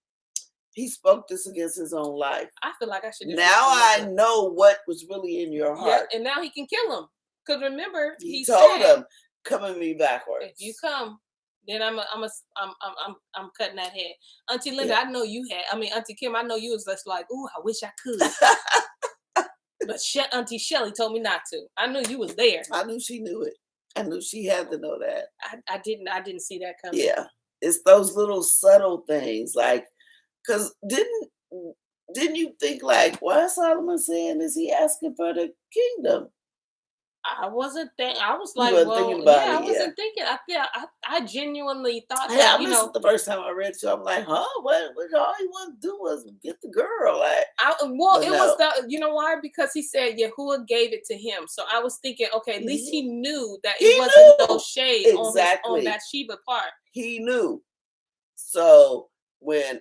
B: he spoke this against his own life.
A: I feel like I should.
B: Now I know what was really in your heart.
A: Yeah, and now he can kill him. Because remember,
B: he told him, "Come at me backwards.
A: If you come, then I'm cutting that head." Auntie Linda, I know you had. I mean, Auntie Kim, I know you was just like, "Ooh, I wish I could." But Auntie Shelly told me not to. I knew you was there.
B: I knew she knew it. I knew she had to know that.
A: I didn't see that coming.
B: Yeah, it's those little subtle things, like, because didn't you think, like, why is Solomon saying, is he asking for the kingdom?
A: I wasn't thinking. I was like,
B: well,
A: I wasn't thinking. I genuinely thought
B: that. I missed it the first time I read it. So I'm like, huh? What all he wanted to do was get the girl. Like,
A: was the. You know why? Because he said Yahuwah gave it to him. So I was thinking, okay, at least he knew that it wasn't no shade on Bathsheba part.
B: He knew. So when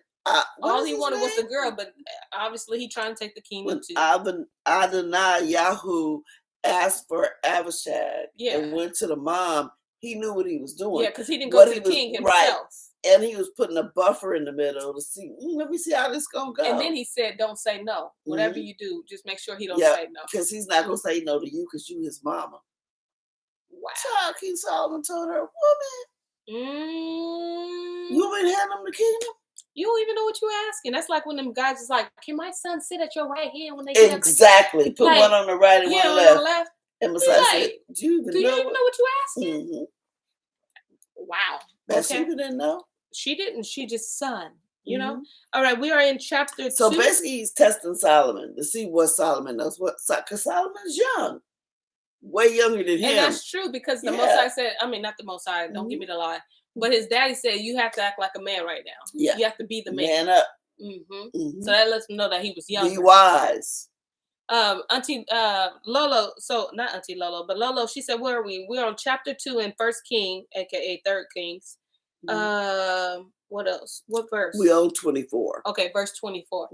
A: all he wanted was the girl, but obviously he trying to take the kingdom too.
B: Adonai Yahoo asked for Abishag and went to the mom. He knew what he was doing.
A: Yeah, because he didn't go to the king himself.
B: Right. And he was putting a buffer in the middle to see, let me see how this gonna go.
A: And then he said, don't say no. Whatever you do, just make sure he don't say no.
B: Because he's not gonna say no to you because you his mama.
A: Wow.
B: So King Solomon told her, woman, you want me to hand him the kingdom?
A: You don't even know what you're asking. That's like when them guys is like, can my son sit at your right hand when they
B: exactly. Put one on the right and one on the left. And Messiah said, do you even know
A: what you're asking? Mm-hmm. Wow.
B: Bathsheba didn't know.
A: She didn't. She just son. You know. All right. We are in chapter 2.
B: So basically, he's testing Solomon to see what Solomon knows. Because Solomon's young, way younger than him.
A: And that's true because the Most High said. I mean, not the Most High. Don't give me the lie. But his daddy said you have to act like a man right now. Yeah. You have to be the man.
B: Man up.
A: So that lets him know that he was young.
B: Be wise.
A: Auntie Lolo. So not Auntie Lolo, but Lolo. She said, "Where are we? We're on chapter 2 in 1 King, aka 3 Kings." What else? What verse?
B: We on 24.
A: Okay, verse 24.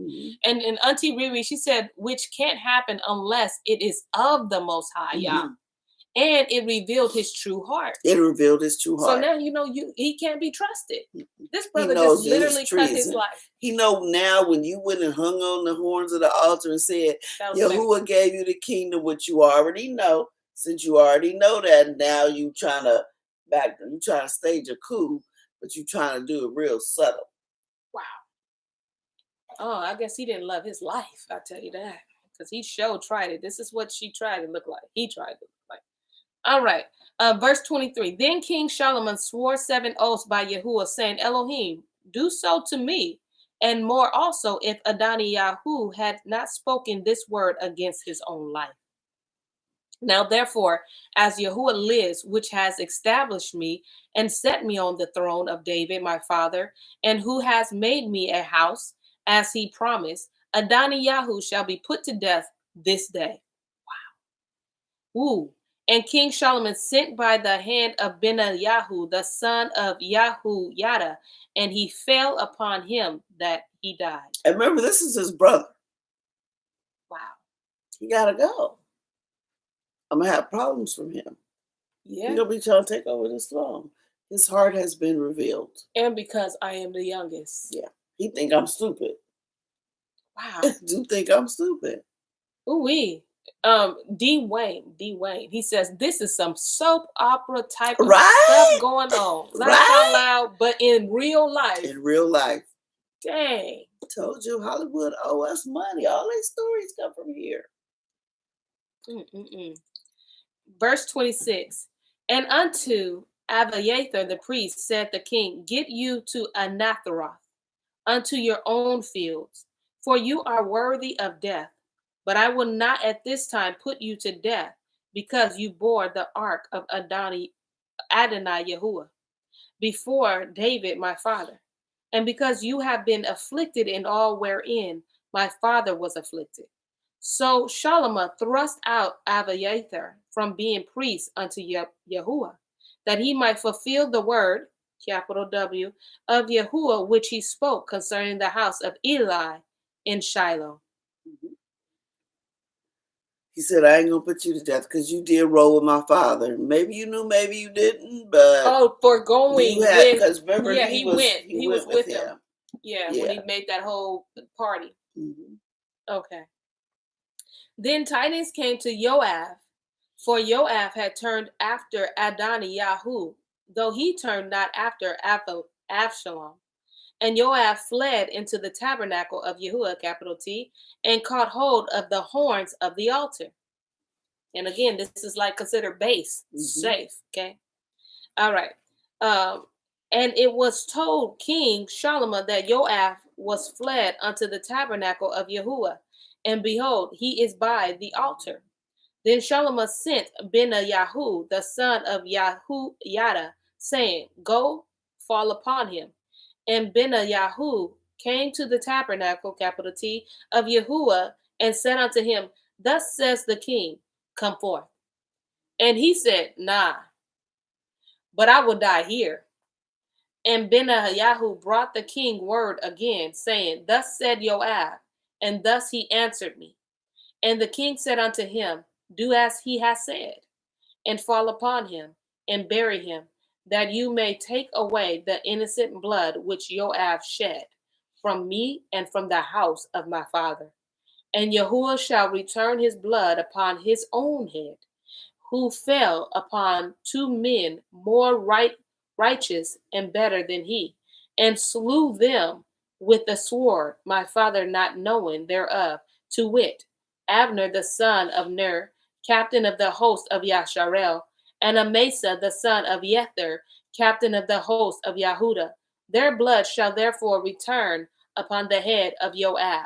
A: And Auntie Riri, she said, which can't happen unless it is of the Most High, Yah. And it revealed his true heart.
B: It revealed his true heart.
A: So now you know he can't be trusted. This brother just literally cut his life.
B: He know now when you went and hung on the horns of the altar and said, Yahuwah gave you the kingdom, which you already know. Since you already know that, now you trying to stage a coup, but you trying to do it real subtle.
A: Wow. Oh, I guess he didn't love his life. I'll tell you that. Because he tried it. This is what she tried to look like. He tried to look like. All right. Verse 23. Then King Solomon swore 7 oaths by Yahuwah, saying, Elohim, do so to me, and more also, if Adoniyahu had not spoken this word against his own life. Now, therefore, as Yahuwah lives, which has established me and set me on the throne of David, my father, and who has made me a house, as he promised, Adoniyahu shall be put to death this day. Wow. Ooh. And King Solomon sent by the hand of Benayahu, the son of Yahoiada, and he fell upon him that he died.
B: And remember, this is his brother.
A: Wow.
B: He got to go. I'm going to have problems from him.
A: Yeah.
B: He's going to be trying to take over this throne. His heart has been revealed.
A: And because I am the youngest.
B: Yeah. He think I'm stupid.
A: Wow.
B: Do think I'm stupid.
A: Ooh-wee. D. Wayne, he says this is some soap opera type of stuff going on. Laugh out loud, but in real life.
B: In real life.
A: Dang.
B: I told you Hollywood owe us money. All these stories come from here.
A: Verse 26. And unto Abiathar the priest said the king, get you to Anathoth, unto your own fields, for you are worthy of death. But I will not at this time put you to death, because you bore the ark of Adonai Yahuwah before David my father, and because you have been afflicted in all wherein my father was afflicted. So Shalomah thrust out Abiathar from being priest unto Yahuwah, that he might fulfill the word, capital W, of Yahuwah, which he spoke concerning the house of Eli in Shiloh.
B: He said, I ain't going to put you to death because you did roll with my father. Maybe you knew, maybe you didn't, but...
A: for going
B: with... Because remember,
A: yeah,
B: he
A: was
B: went with
A: him.
B: him.
A: Yeah, when he made that whole party. Okay. Then tidings came to Joab, for Joab had turned after Adoniyahu, though he turned not after Absalom. And Joab fled into the tabernacle of Yahuwah, capital T, and caught hold of the horns of the altar. And again, this is like considered base, safe, okay? All right. And it was told King Shalomah that Joab was fled unto the tabernacle of Yahuwah, and behold, he is by the altar. Then Shalomah sent Benayahu, the son of Yahuyada, saying, Go, fall upon him. And Benayahu came to the tabernacle, capital T, of Yahuwah, and said unto him, Thus says the king, come forth. And he said, Nah, but I will die here. And Benayahu brought the king word again, saying, Thus said Joab, and thus he answered me. And the king said unto him, Do as he has said, and fall upon him, and bury him, that you may take away the innocent blood which Joab shed from me and from the house of my father. And Yahuwah shall return his blood upon his own head, who fell upon 2 men more righteous and better than he, and slew them with the sword, my father not knowing thereof, to wit, Abner the son of Ner, captain of the host of Yasharel, and Amasa the son of Yether, captain of the host of Yahudah. Their blood shall therefore return upon the head of Joab,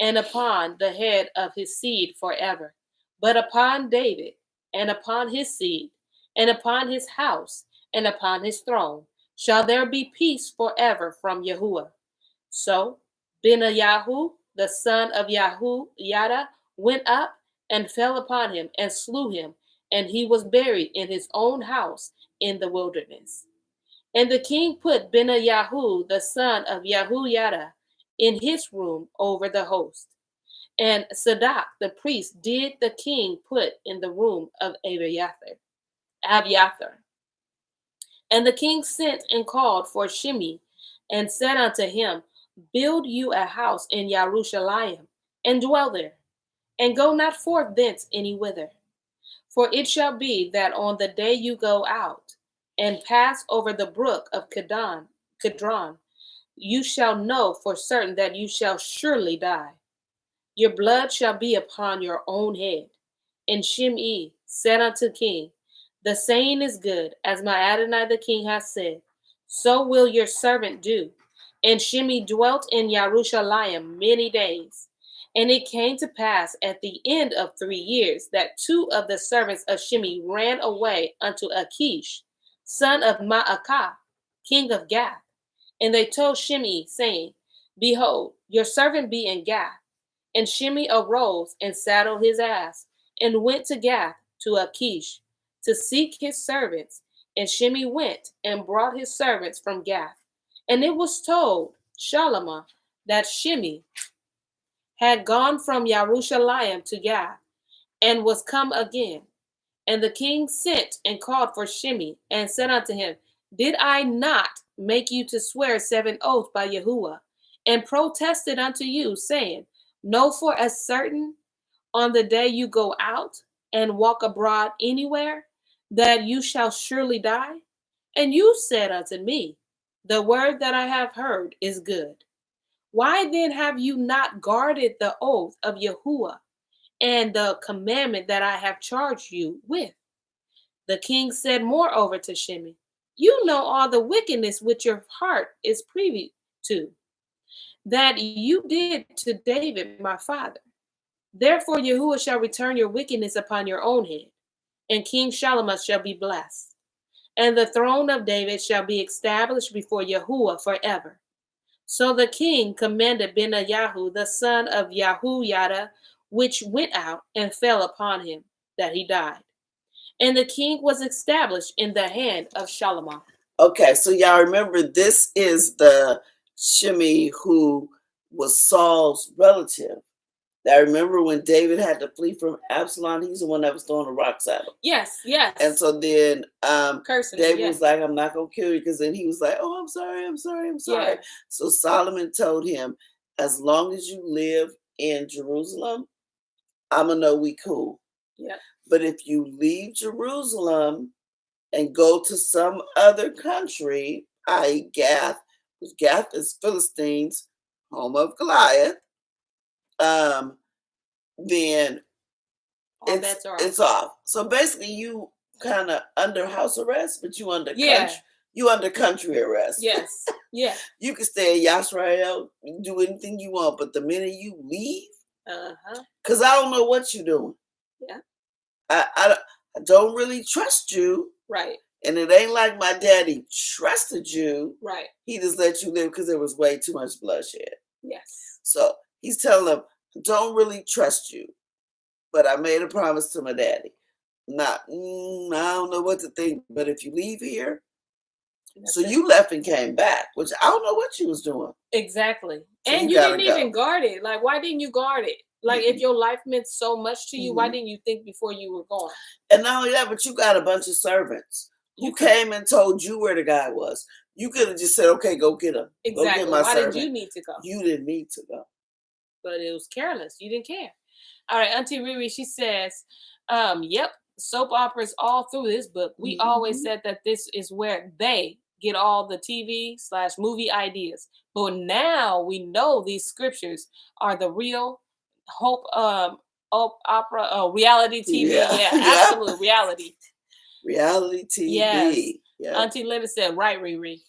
A: and upon the head of his seed forever. But upon David, and upon his seed, and upon his house, and upon his throne, shall there be peace forever from Yahuwah. So Benayahu, the son of Yahuyada, went up and fell upon him and slew him, and he was buried in his own house in the wilderness. And the king put Benayahu, the son of Yahuyada, in his room over the host. And Sadak, the priest, did the king put in the room of Abiathar. And the king sent and called for Shimei, and said unto him, Build you a house in Jerusalem, and dwell there, and go not forth thence any whither. For it shall be that on the day you go out, and pass over the brook of Kidron, you shall know for certain that you shall surely die. Your blood shall be upon your own head. And Shimei said unto king, The saying is good, as my Adonai the king has said. So will your servant do. And Shimei dwelt in Jerusalem many days. And it came to pass at the end of 3 years that 2 of the servants of Shimei ran away unto Achish, son of Maacah, king of Gath. And they told Shimei, saying, Behold, your servant be in Gath. And Shimei arose and saddled his ass, and went to Gath to Achish to seek his servants. And Shimei went and brought his servants from Gath. And it was told Shalomah that Shimei had gone from Jerusalem to Gath, and was come again. And the king sent and called for Shimei, and said unto him, Did I not make you to swear 7 oaths by Yahuwah, and protested unto you, saying, Know for a certain, on the day you go out and walk abroad anywhere, that you shall surely die? And you said unto me, The word that I have heard is good. Why then have you not guarded the oath of Yahuwah and the commandment that I have charged you with? The king said moreover to Shimei, You know all the wickedness which your heart is privy to, that you did to David my father. Therefore Yahuwah shall return your wickedness upon your own head, and King Shalomah shall be blessed. And the throne of David shall be established before Yahuwah forever. So the king commanded Benayahu, the son of Yahoiada, which went out and fell upon him, that he died. And the king was established in the hand of Shalomon.
B: Okay, so y'all remember this is the Shimei who was Saul's relative. I remember when David had to flee from Absalom, he's the one that was throwing the rocks at him.
A: Yes, yes.
B: And so then David
A: yes.
B: was like, I'm not going to kill you, because then he was like, oh, I'm sorry.
A: Yeah.
B: So Solomon told him, as long as you live in Jerusalem, I'm going to know we cool.
A: Yeah.
B: But if you leave Jerusalem and go to some other country, i.e. Gath, which Gath is Philistines, home of Goliath, then it's off. So basically, you kind of under house arrest, but you under country arrest.
A: Yes, yeah.
B: You can stay in Yisrael, do anything you want, but the minute you leave, because I don't know what you're doing.
A: Yeah,
B: I don't really trust you.
A: Right.
B: And it ain't like my daddy trusted you.
A: Right.
B: He just let you live because there was way too much bloodshed.
A: Yes.
B: So he's telling them, don't really trust you. But I made a promise to my daddy. I don't know what to think, but if you leave here, you left and came back, which I don't know what you was doing.
A: Exactly. So and you didn't even guard it. Like, why didn't you guard it? Like, if your life meant so much to you, why didn't you think before you were gone?
B: And not only that, but you got a bunch of servants who came and told you where the guy was. You could have just said, okay, go get him.
A: Exactly.
B: Go get my servant.
A: Did you need to go?
B: You didn't need to go.
A: But it was careless. You didn't care. All right, Auntie Riri, she says, yep, soap operas all through this book. We always said that this is where they get all the TV/movie ideas. But now we know these scriptures are the real opera, reality TV. Yeah, absolute reality.
B: Reality TV.
A: Yes. Auntie Linda said, right, Riri.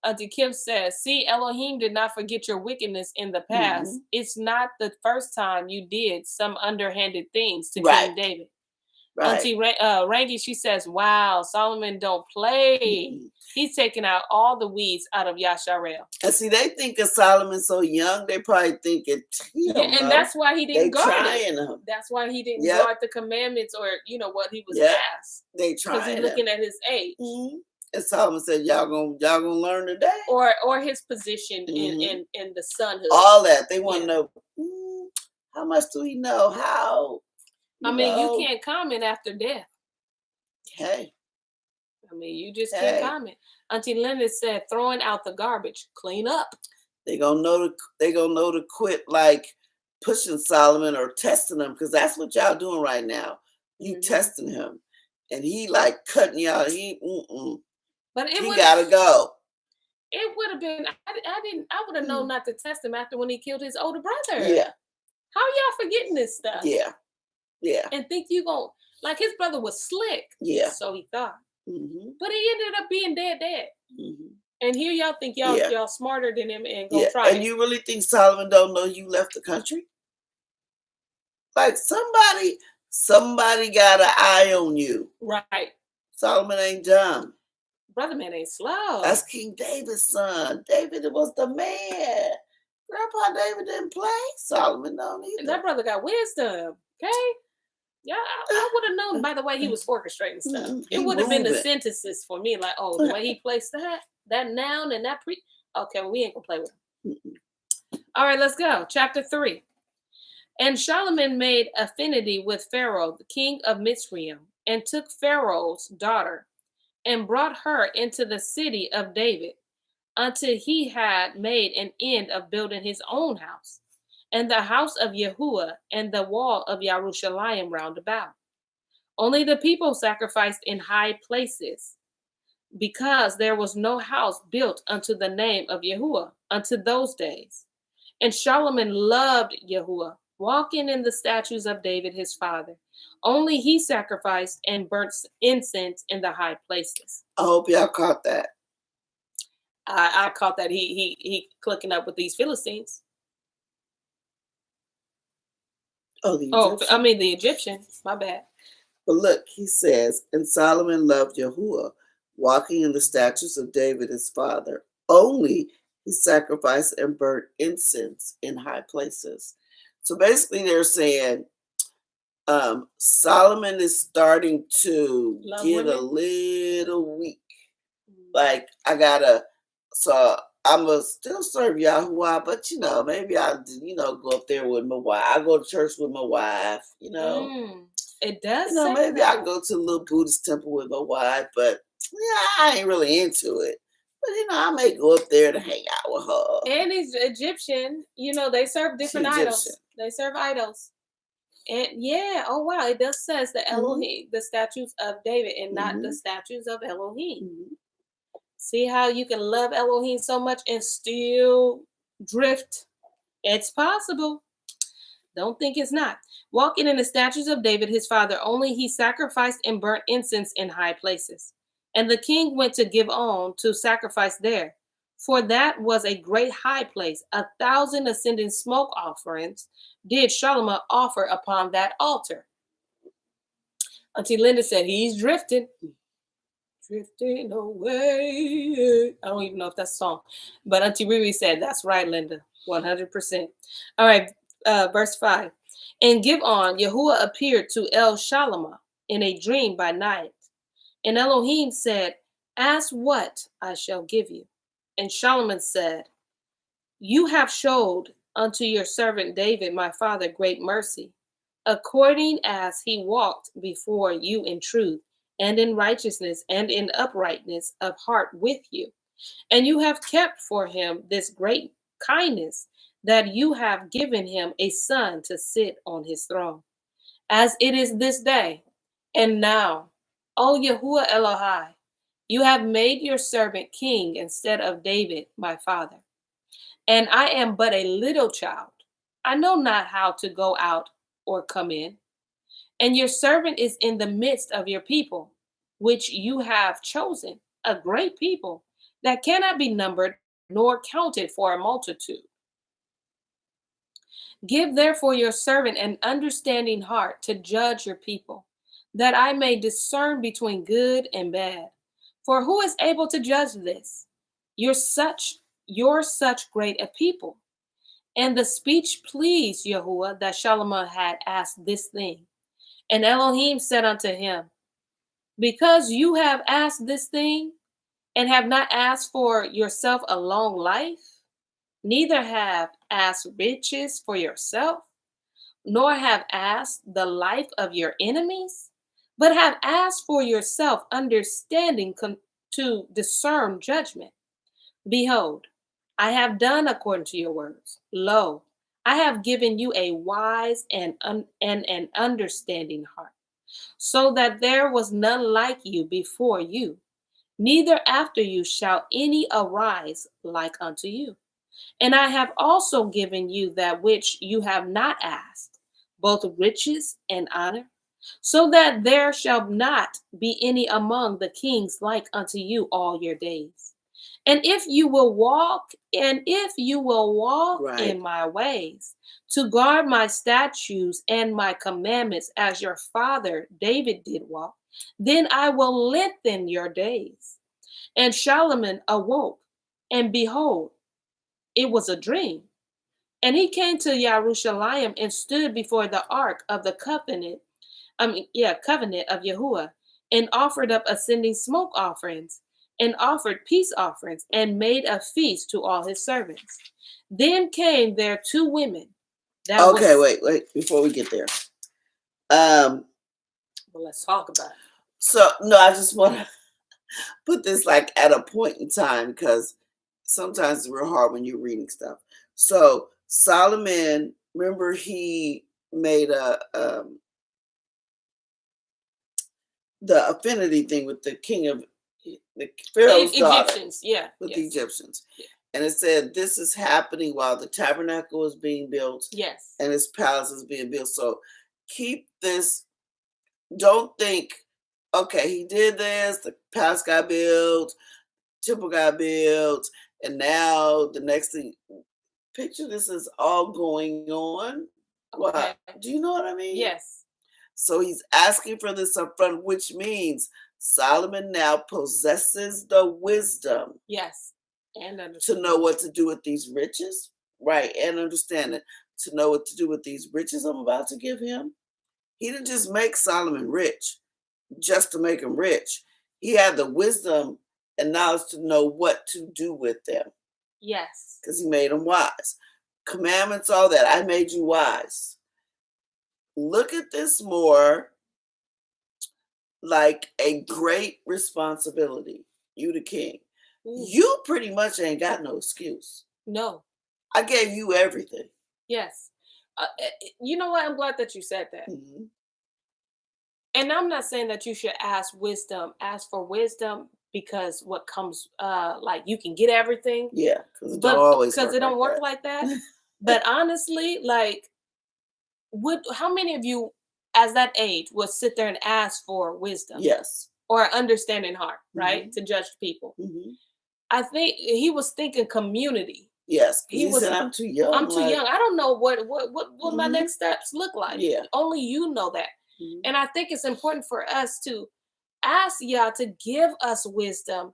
A: Auntie Kim says, see, Elohim did not forget your wickedness in the past. It's not the first time you did some underhanded things to King David. Right. Auntie Rangi, she says, wow, Solomon don't play. He's taking out all the weeds out of Yasharel.
B: And see, they think of Solomon so young, they probably think it.
A: And that's why he didn't guard it.
B: Him.
A: That's why he didn't guard the commandments or, what he was asked.
B: They trying
A: because he's looking at his age.
B: And Solomon said, y'all gonna learn today.
A: Or his position in the sonhood.
B: All that. They want to know, how much do he know? How?
A: You can't comment after death.
B: Hey.
A: You just can't comment. Auntie Linda said, throwing out the garbage, clean up.
B: They gonna know to quit like pushing Solomon or testing him, because that's what y'all doing right now. You testing him. And he like cutting you out.
A: But
B: he gotta go.
A: It would have been. I would have known not to test him after when he killed his older brother.
B: Yeah.
A: How y'all forgetting this stuff?
B: Yeah. Yeah.
A: And think you gonna like his brother was slick.
B: Yeah.
A: So he thought. But he ended up being dead. And here y'all think y'all smarter than him and go try.
B: And you really think Solomon don't know you left the country? Like somebody got an eye on you.
A: Right.
B: Solomon ain't dumb.
A: Brother man ain't slow.
B: That's King David's son. David was the man. Grandpa David didn't play. Solomon don't either.
A: And that brother got wisdom. Okay? Yeah, I would have known by the way he was orchestrating stuff. It would have been the sentences for me, like, oh, the way he placed that noun and that okay, well, we ain't gonna play with him. All right, let's go. Chapter 3. And Solomon made affinity with Pharaoh, the king of Mitzrayim, and took Pharaoh's daughter and brought her into the city of David until he had made an end of building his own house and the house of Yahuwah and the wall of Yerushalayim round about. Only the people sacrificed in high places, because there was no house built unto the name of Yahuwah unto those days. And Solomon loved Yahuwah, walking in the statutes of David his father. Only he sacrificed and burnt incense in the high places.
B: I hope y'all caught that.
A: I caught that he clicking up with these Philistines. The Egyptians. My bad.
B: But look, he says, and Solomon loved Yahuwah, walking in the statutes of David his father. Only He sacrificed and burnt incense in high places. So basically, they're saying Solomon is starting to get a little weak. Like, I gotta, so I'm gonna still serve Yahuwah, but maybe I'll, go up there with my wife. I go to church with my wife,
A: It does.
B: Maybe I go to a little Buddhist temple with my wife, but I ain't really into it. But I may go up there to hang out with her.
A: And he's Egyptian. They serve different idols. They serve idols. And oh wow, it does says the Elohim, the statues of David, and not the statues of Elohim. See how you can love Elohim so much and still drift? It's possible. Don't think it's not. Walking in the statues of David, his father, only he sacrificed and burnt incense in high places. And the king went to Gibeon to sacrifice there. For that was a great high place. 1,000 ascending smoke offerings did Solomon offer upon that altar. Auntie Linda said, he's drifting. Drifting away. I don't even know if that's a song. But Auntie Riri said, that's right, Linda. 100%. All right, verse 5. And Gibeon, Yahuwah appeared to El Shalomah in a dream by night. And Elohim said, ask what I shall give you. And Solomon said, you have showed unto your servant David, my father, great mercy, according as he walked before you in truth and in righteousness and in uprightness of heart with you. And you have kept for him this great kindness, that you have given him a son to sit on his throne, as it is this day. And now, O Yahuwah Elohai, you have made your servant king instead of David, my father. And I am but a little child. I know not how to go out or come in. And your servant is in the midst of your people, which you have chosen, a great people that cannot be numbered nor counted for a multitude. Give therefore your servant an understanding heart to judge your people, that I may discern between good and bad. For who is able to judge this? You're such great a people. And the speech pleased Yahuwah that Solomon had asked this thing. And Elohim said unto him, because you have asked this thing, and have not asked for yourself a long life, neither have asked riches for yourself, nor have asked the life of your enemies, but have asked for yourself understanding to discern judgment. Behold, I have done according to your words. Lo, I have given you a wise and an understanding heart, so that there was none like you before you, neither after you shall any arise like unto you. And I have also given you that which you have not asked, both riches and honor, so that there shall not be any among the kings like unto you all your days. And if you will walk right in my ways, to guard my statutes and my commandments as your father David did walk, then I will lengthen your days. And Solomon awoke, and behold, it was a dream. And he came to Jerusalem and stood before the ark of the covenant of Yahuwah, and offered up ascending smoke offerings, and offered peace offerings, and made a feast to all his servants. Then came there two women.
B: Wait, before we get there.
A: Well, let's talk about it.
B: So, no, I just want to put this like at a point in time, because sometimes it's real hard when you're reading stuff. So Solomon, remember, he made the affinity thing with the king of the Pharaoh's daughter, with the Egyptians. Yeah. And it said this is happening while the tabernacle is being built.
A: Yes.
B: And his palace is being built. So keep this. Don't think, okay, he did this, the palace got built, temple got built, and now the next thing. Picture this is all going on. Okay. Well, do you know what I mean?
A: Yes.
B: So he's asking for this up front, which means Solomon now possesses the wisdom.
A: Yes. And
B: to know what to do with these riches, right? And understand it, to know what to do with these riches I'm about to give him. He didn't just make Solomon rich just to make him rich. He had the wisdom and knowledge to know what to do with them.
A: Yes.
B: Because he made him wise. Commandments, all that. I made you wise. Look at this more like a great responsibility. You the king. You pretty much ain't got no excuse.
A: No.
B: I gave you everything.
A: Yes. You know what? I'm glad that you said that.
B: Mm-hmm.
A: And I'm not saying that you should ask for wisdom because what comes, like you can get everything.
B: Yeah, because
A: it don't work like that. But honestly, like, how many of you, as that age, would sit there and ask for wisdom?
B: Yes.
A: Or an understanding heart, right?
B: Mm-hmm.
A: To judge people.
B: Mm-hmm.
A: I think he was thinking community.
B: Yes, he said, I'm too young.
A: I'm too young. I don't know what
B: mm-hmm.
A: my next steps look like.
B: Yeah.
A: Only you know that.
B: Mm-hmm.
A: And I think it's important for us to ask Yah to give us wisdom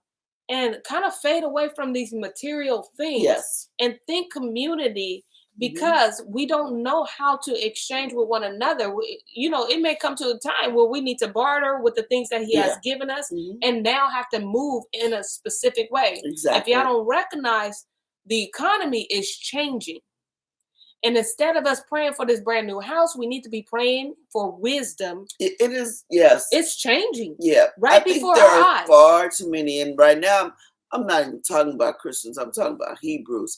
A: and kind of fade away from these material things.
B: Yes.
A: And think community, because we don't know how to exchange with one another. It may come to a time where we need to barter with the things that he has given us and now have to move in a specific way.
B: Exactly.
A: If y'all don't recognize, the economy is changing. And instead of us praying for this brand new house, we need to be praying for wisdom.
B: It is, yes.
A: It's changing.
B: Yeah.
A: Right before our eyes.
B: There are far too many. And right now, I'm not even talking about Christians. I'm talking about Hebrews.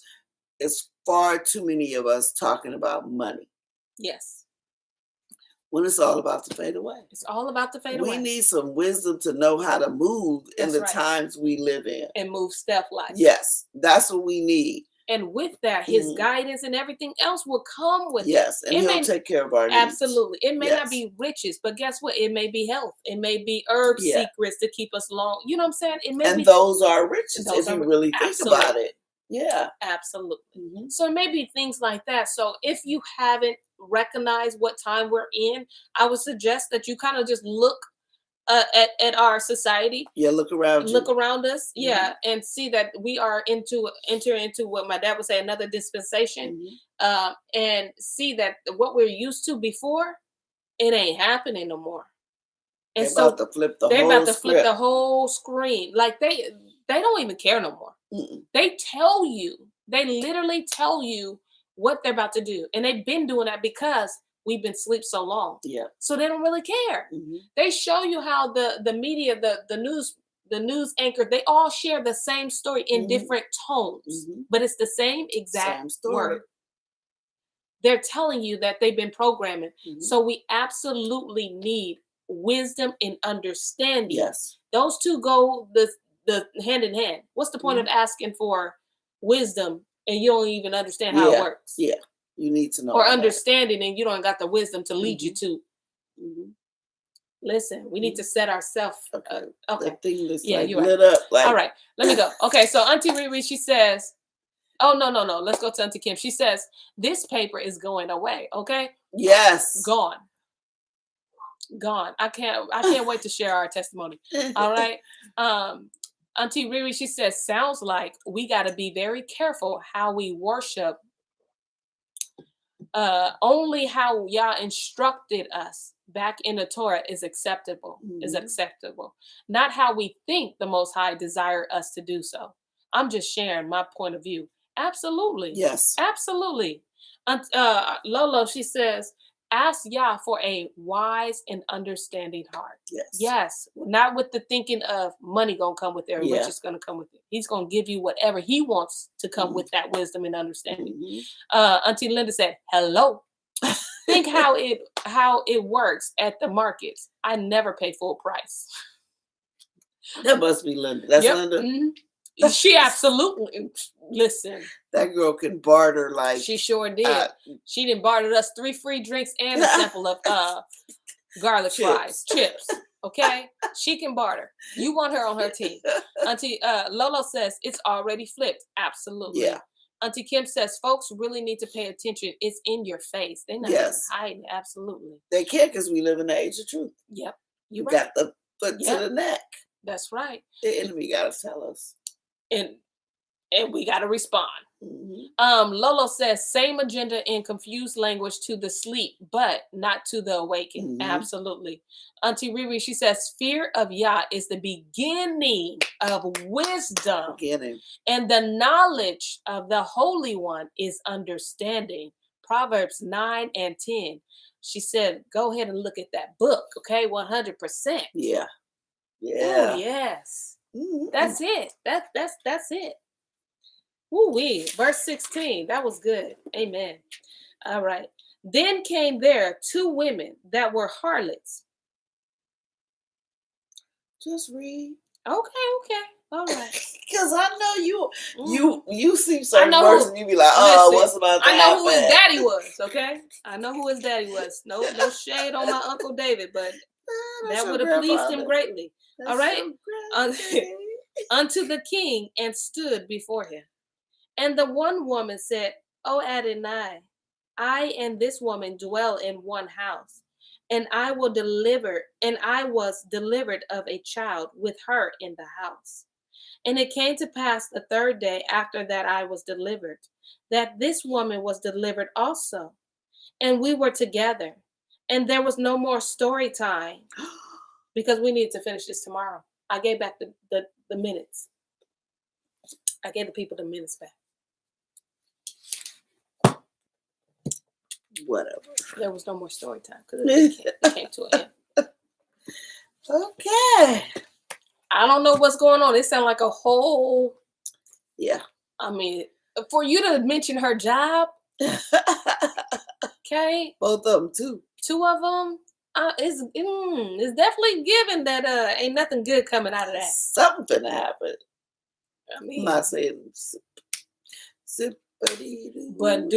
B: It's far too many of us talking about money.
A: Yes.
B: When it's all about to fade away.
A: It's all about to fade away.
B: We need some wisdom to know how to move in the times we live in.
A: And move stepwise.
B: Yes. That's what we need.
A: And with that, his guidance and everything else will come with it.
B: Yes, and he'll take care of our needs.
A: Absolutely. It may not be riches, but guess what? It may be health. It may be herb secrets to keep us long. You know what I'm saying? It may be,
B: those are riches if you really think about it. Yeah.
A: Absolutely. So it may be things like that. So if you haven't recognized what time we're in, I would suggest that you kind of just look at our society.
B: Yeah, look around
A: us. Yeah, and see that we are enter into what my dad would say, another dispensation. And see that what we're used to before, it ain't happening no more. And
B: they're about to flip the
A: whole screen. Like they don't even care no more. They literally tell you what they're about to do, and they've been doing that because we've been asleep so long.
B: Yeah.
A: So they don't really care. They show you how the media, the news anchor, they all share the same story in different tones, but it's the same exact word. They're telling you that they've been programming. So we absolutely need wisdom and understanding.
B: Yes.
A: Those two go the hand in hand. What's the point of asking for wisdom and you don't even understand how it works?
B: Yeah. You need to know.
A: Or understanding and you don't got the wisdom to lead you to. Listen, we need to set ourselves. Okay.
B: The thing that's
A: you're
B: lit
A: right.
B: up. Like...
A: All right. Let me go. Okay. So Auntie Riri, she says, oh, no. Let's go to Auntie Kim. She says, this paper is going away. Okay.
B: Yes.
A: Gone. I can't wait to share our testimony. All right. Auntie Riri, she says, sounds like we got to be very careful how we worship. Only how Yah instructed us back in the Torah is acceptable. Not how we think the Most High desire us to do so. I'm just sharing my point of view. Absolutely.
B: Yes.
A: Absolutely. Lolo, she says, ask Yah for a wise and understanding heart. Yes. Not with the thinking of money gonna come with it or which is gonna come with it. He's gonna give you whatever he wants to come with that wisdom and understanding. Auntie Linda said, hello. Think how it works at the markets. I never pay full price.
B: That must be Linda. That's Linda.
A: She absolutely, listen.
B: That girl can barter like
A: she sure did. She done bartered us 3 free drinks and a sample of garlic fries, chips. Okay, she can barter. You want her on her team. Auntie Lolo says it's already flipped. Absolutely.
B: Yeah.
A: Auntie Kim says folks really need to pay attention. It's in your face. They're not even hiding. Absolutely.
B: They can't because we live in the age of truth.
A: Yep.
B: You got the foot to the neck.
A: That's right.
B: The enemy got to tell us.
A: And and we got to respond. Lolo says, same agenda in confused language to the sleep, but not to the awakened. Absolutely. Auntie Riri, she says, fear of Yah is the beginning of wisdom. And the knowledge of the Holy One is understanding. Proverbs 9 and 10. She said, go ahead and look at that book, okay? 100%.
B: Yeah.
A: Oh, yes. That's it. That's it. Woo-wee. Verse 16. That was good. Amen. All right. Then came there 2 women that were harlots.
B: Just read.
A: Okay. All right.
B: Because I know you see certain words and you be like, what's about to happen?
A: I know who his daddy was, okay? I know who his daddy was. No shade on my Uncle David, but that would have pleased him greatly. All right? Unto the king and stood before him. And the one woman said, O Adonai, I and this woman dwell in one house, and I was delivered of a child with her in the house. And it came to pass the 3rd day after that I was delivered, that this woman was delivered also. And we were together. And there was no more story time because we need to finish this tomorrow. I gave back the minutes. I gave the people the minutes back.
B: Whatever.
A: There was no more story time because it came to an end.
B: Okay.
A: I don't know what's going on. It sounds like a whole.
B: Yeah.
A: I mean, for you to mention her job. Okay.
B: Both of them too.
A: 2 of them. It's definitely given that ain't nothing good coming out of that.
B: Something happened.
A: I mean,
B: I'm not saying
A: but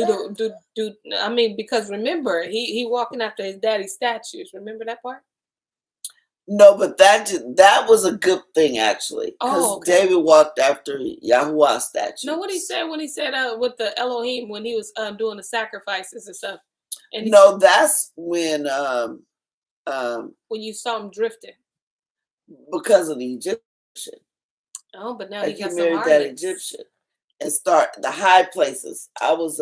A: I mean, because remember, he walking after his daddy's statues. Remember that part?
B: No, but that was a good thing actually, because David walked after Yahuwah's statues.
A: No, what he said when he said with the Elohim when he was doing the sacrifices and stuff. And
B: no, that's when
A: you saw him drifting
B: because of the Egyptian.
A: Oh, but now
B: like
A: he got
B: married
A: some
B: that Egyptian and start the high places. I was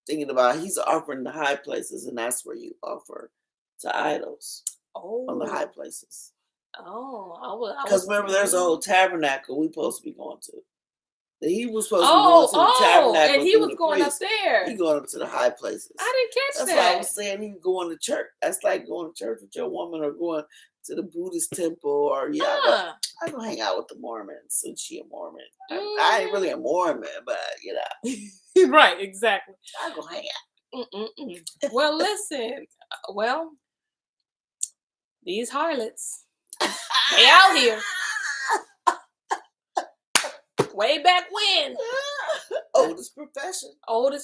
B: thinking about he's offering the high places, and that's where you offer to idols. On the high places. Because remember, there's a whole tabernacle we supposed to be going to. He was supposed to be going to the tabernacle,
A: and he was going up there.
B: He going up to the high places.
A: I didn't catch that.
B: That's why I was saying he going to church. That's like going to church with your woman or going to the Buddhist temple or I go hang out with the Mormons since she a Mormon. I ain't really a Mormon, but you know.
A: Right, exactly.
B: I go hang out.
A: Well, listen. These harlots, they out here. Way back when.
B: Oldest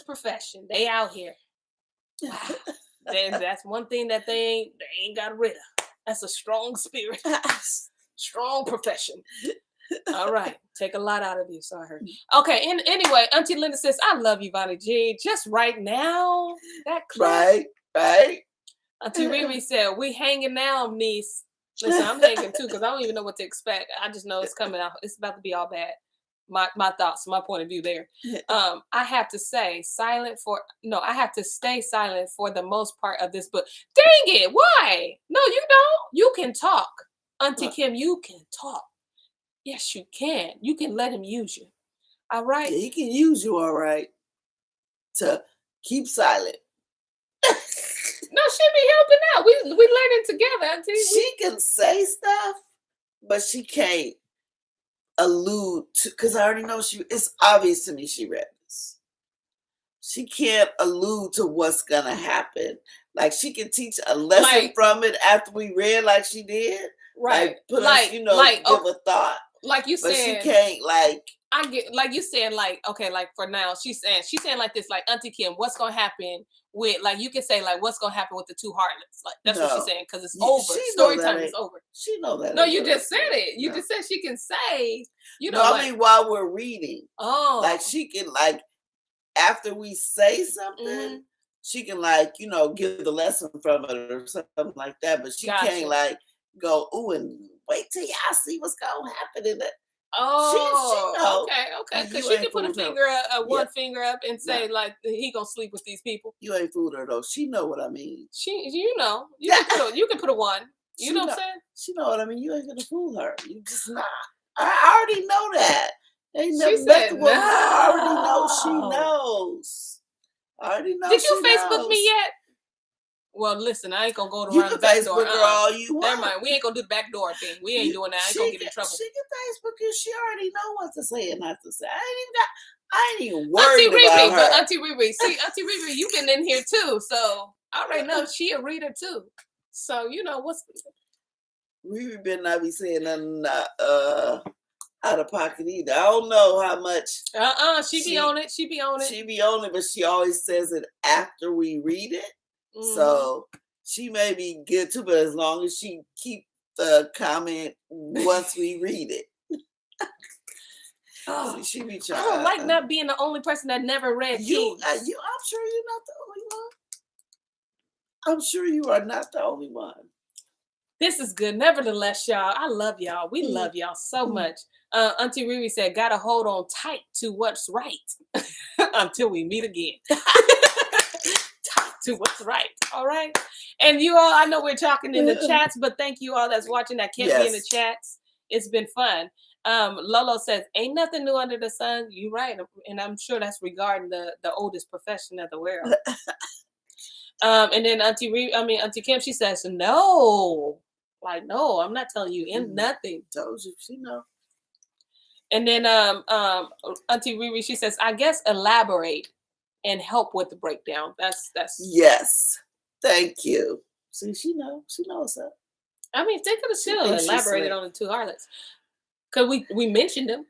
B: profession.
A: They out here. Wow. That's one thing that they ain't got rid of. That's a strong spirit. Strong profession. All right. Take a lot out of you, so I heard. Okay, anyway, Auntie Linda says, I love you, Vonnie G. Just right now. That clip.
B: Right.
A: Auntie Riri said, we hanging now, niece. Listen, I'm hanging too because I don't even know what to expect. I just know it's coming out. It's about to be all bad. My thoughts, my point of view there. I have to stay silent for the most part of this book. Dang it, why? No, you don't. You can talk. Auntie Kim, you can talk. Yes, you can. You can let him use you. All right?
B: Yeah, he can use you, all right, to keep silent.
A: No, she be helping out. We learning together, Auntie.
B: She can say stuff, but she can't allude to, because I already know it's obvious to me she read this. She can't allude to what's gonna happen. Like she can teach a lesson from it after we read like she did.
A: Right.
B: Give a thought.
A: Like you said.
B: But she can't
A: I get like you saying for now she's saying like this, like Auntie Kim, what's gonna happen with you can say what's gonna happen with the 2 harlots, that's what she's saying, because it's over. Story time is over.
B: She know that.
A: No, you just said it. You just said she can say.
B: I mean while we're reading. She can after we say something, she can give the lesson from it or something like that. But she can't go ooh and wait till y'all see what's gonna happen in it.
A: Oh, okay.
B: You
A: Because she can put a
B: fooled her.
A: finger, one
B: Yeah.
A: finger up, and say like he gonna sleep with these people.
B: You ain't fooled her though. She know what I mean.
A: You know, you can put a one. You know what I'm saying?
B: She know what I mean. You ain't gonna fool her. You just not. I already know that. Ain't
A: She
B: never
A: said
B: met the woman.
A: no.
B: I already know she knows. I already know.
A: Did you
B: she
A: Facebook
B: knows.
A: me yet? Well, listen, I ain't gonna go
B: You
A: around
B: can
A: the back door.
B: Facebook her all you want.
A: Never mind. We ain't gonna do the back door thing. We ain't doing that. I ain't gonna get in trouble.
B: She can Facebook you. She already know what to say and not to say. I ain't even worried about her.
A: But Auntie Riri, see, Auntie Riri, you've been in here too, so I already know she a reader too. So you know what's.
B: Riri better not be saying nothing out of pocket either. I don't know how much.
A: She be on it.
B: She be on it, but she always says it after we read it.
A: Mm-hmm.
B: So she may be good too, but as long as she keep the comment once we read it. She be trying.
A: I don't like not being the only person that never read Kings.
B: I'm sure you're not the only one. I'm sure you are not the only one.
A: This is good. Nevertheless, y'all, I love y'all. We love y'all so much. Auntie Riri said, gotta hold on tight to what's right until we meet again. Tight to what's right. All right. And you all, I know we're talking in the chats, but thank you all that's watching that can't be in the chats. It's been fun. Lolo says, ain't nothing new under the sun. You're right. And I'm sure that's regarding the oldest profession of the world. And then Auntie Kim, she says, no. Like, no, I'm not telling you nothing.
B: Told you, she know.
A: And then Auntie Riri, she says, I guess elaborate and help with the breakdown. That's
B: yes. Thank you. See, she knows what's up.
A: I mean, if they could have still elaborated on the two harlots. Because we mentioned them.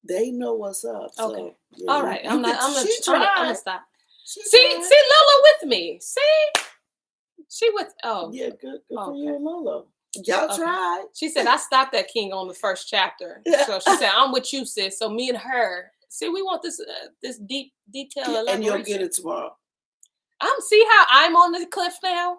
B: They know what's up. So,
A: okay. Yeah, all right. I'm gonna stop.
B: See
A: Lola with me. See? She with
B: yeah, good for you and Lola. Y'all tried.
A: She said I stopped at King on the first chapter. So she said I'm with you, sis. So me and her. See, we want this deep detail elaboration.
B: And you'll get it tomorrow.
A: See how I'm on the cliff now?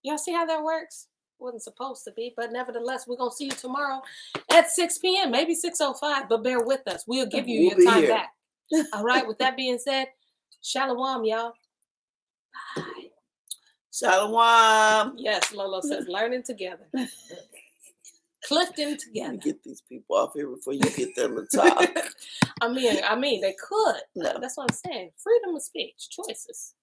A: Y'all see how that works? Wasn't supposed to be, but nevertheless, we're gonna see you tomorrow at 6 p.m. maybe 6:05. But bear with us. We'll give you your time back. All right. With that being said, shalom, y'all. Bye.
B: Shalom.
A: Yes, Lolo says learning together. Clifton together.
B: Get these people off here before you get them to talk.
A: I mean, they could.
B: No.
A: That's what I'm saying. Freedom of speech, choices.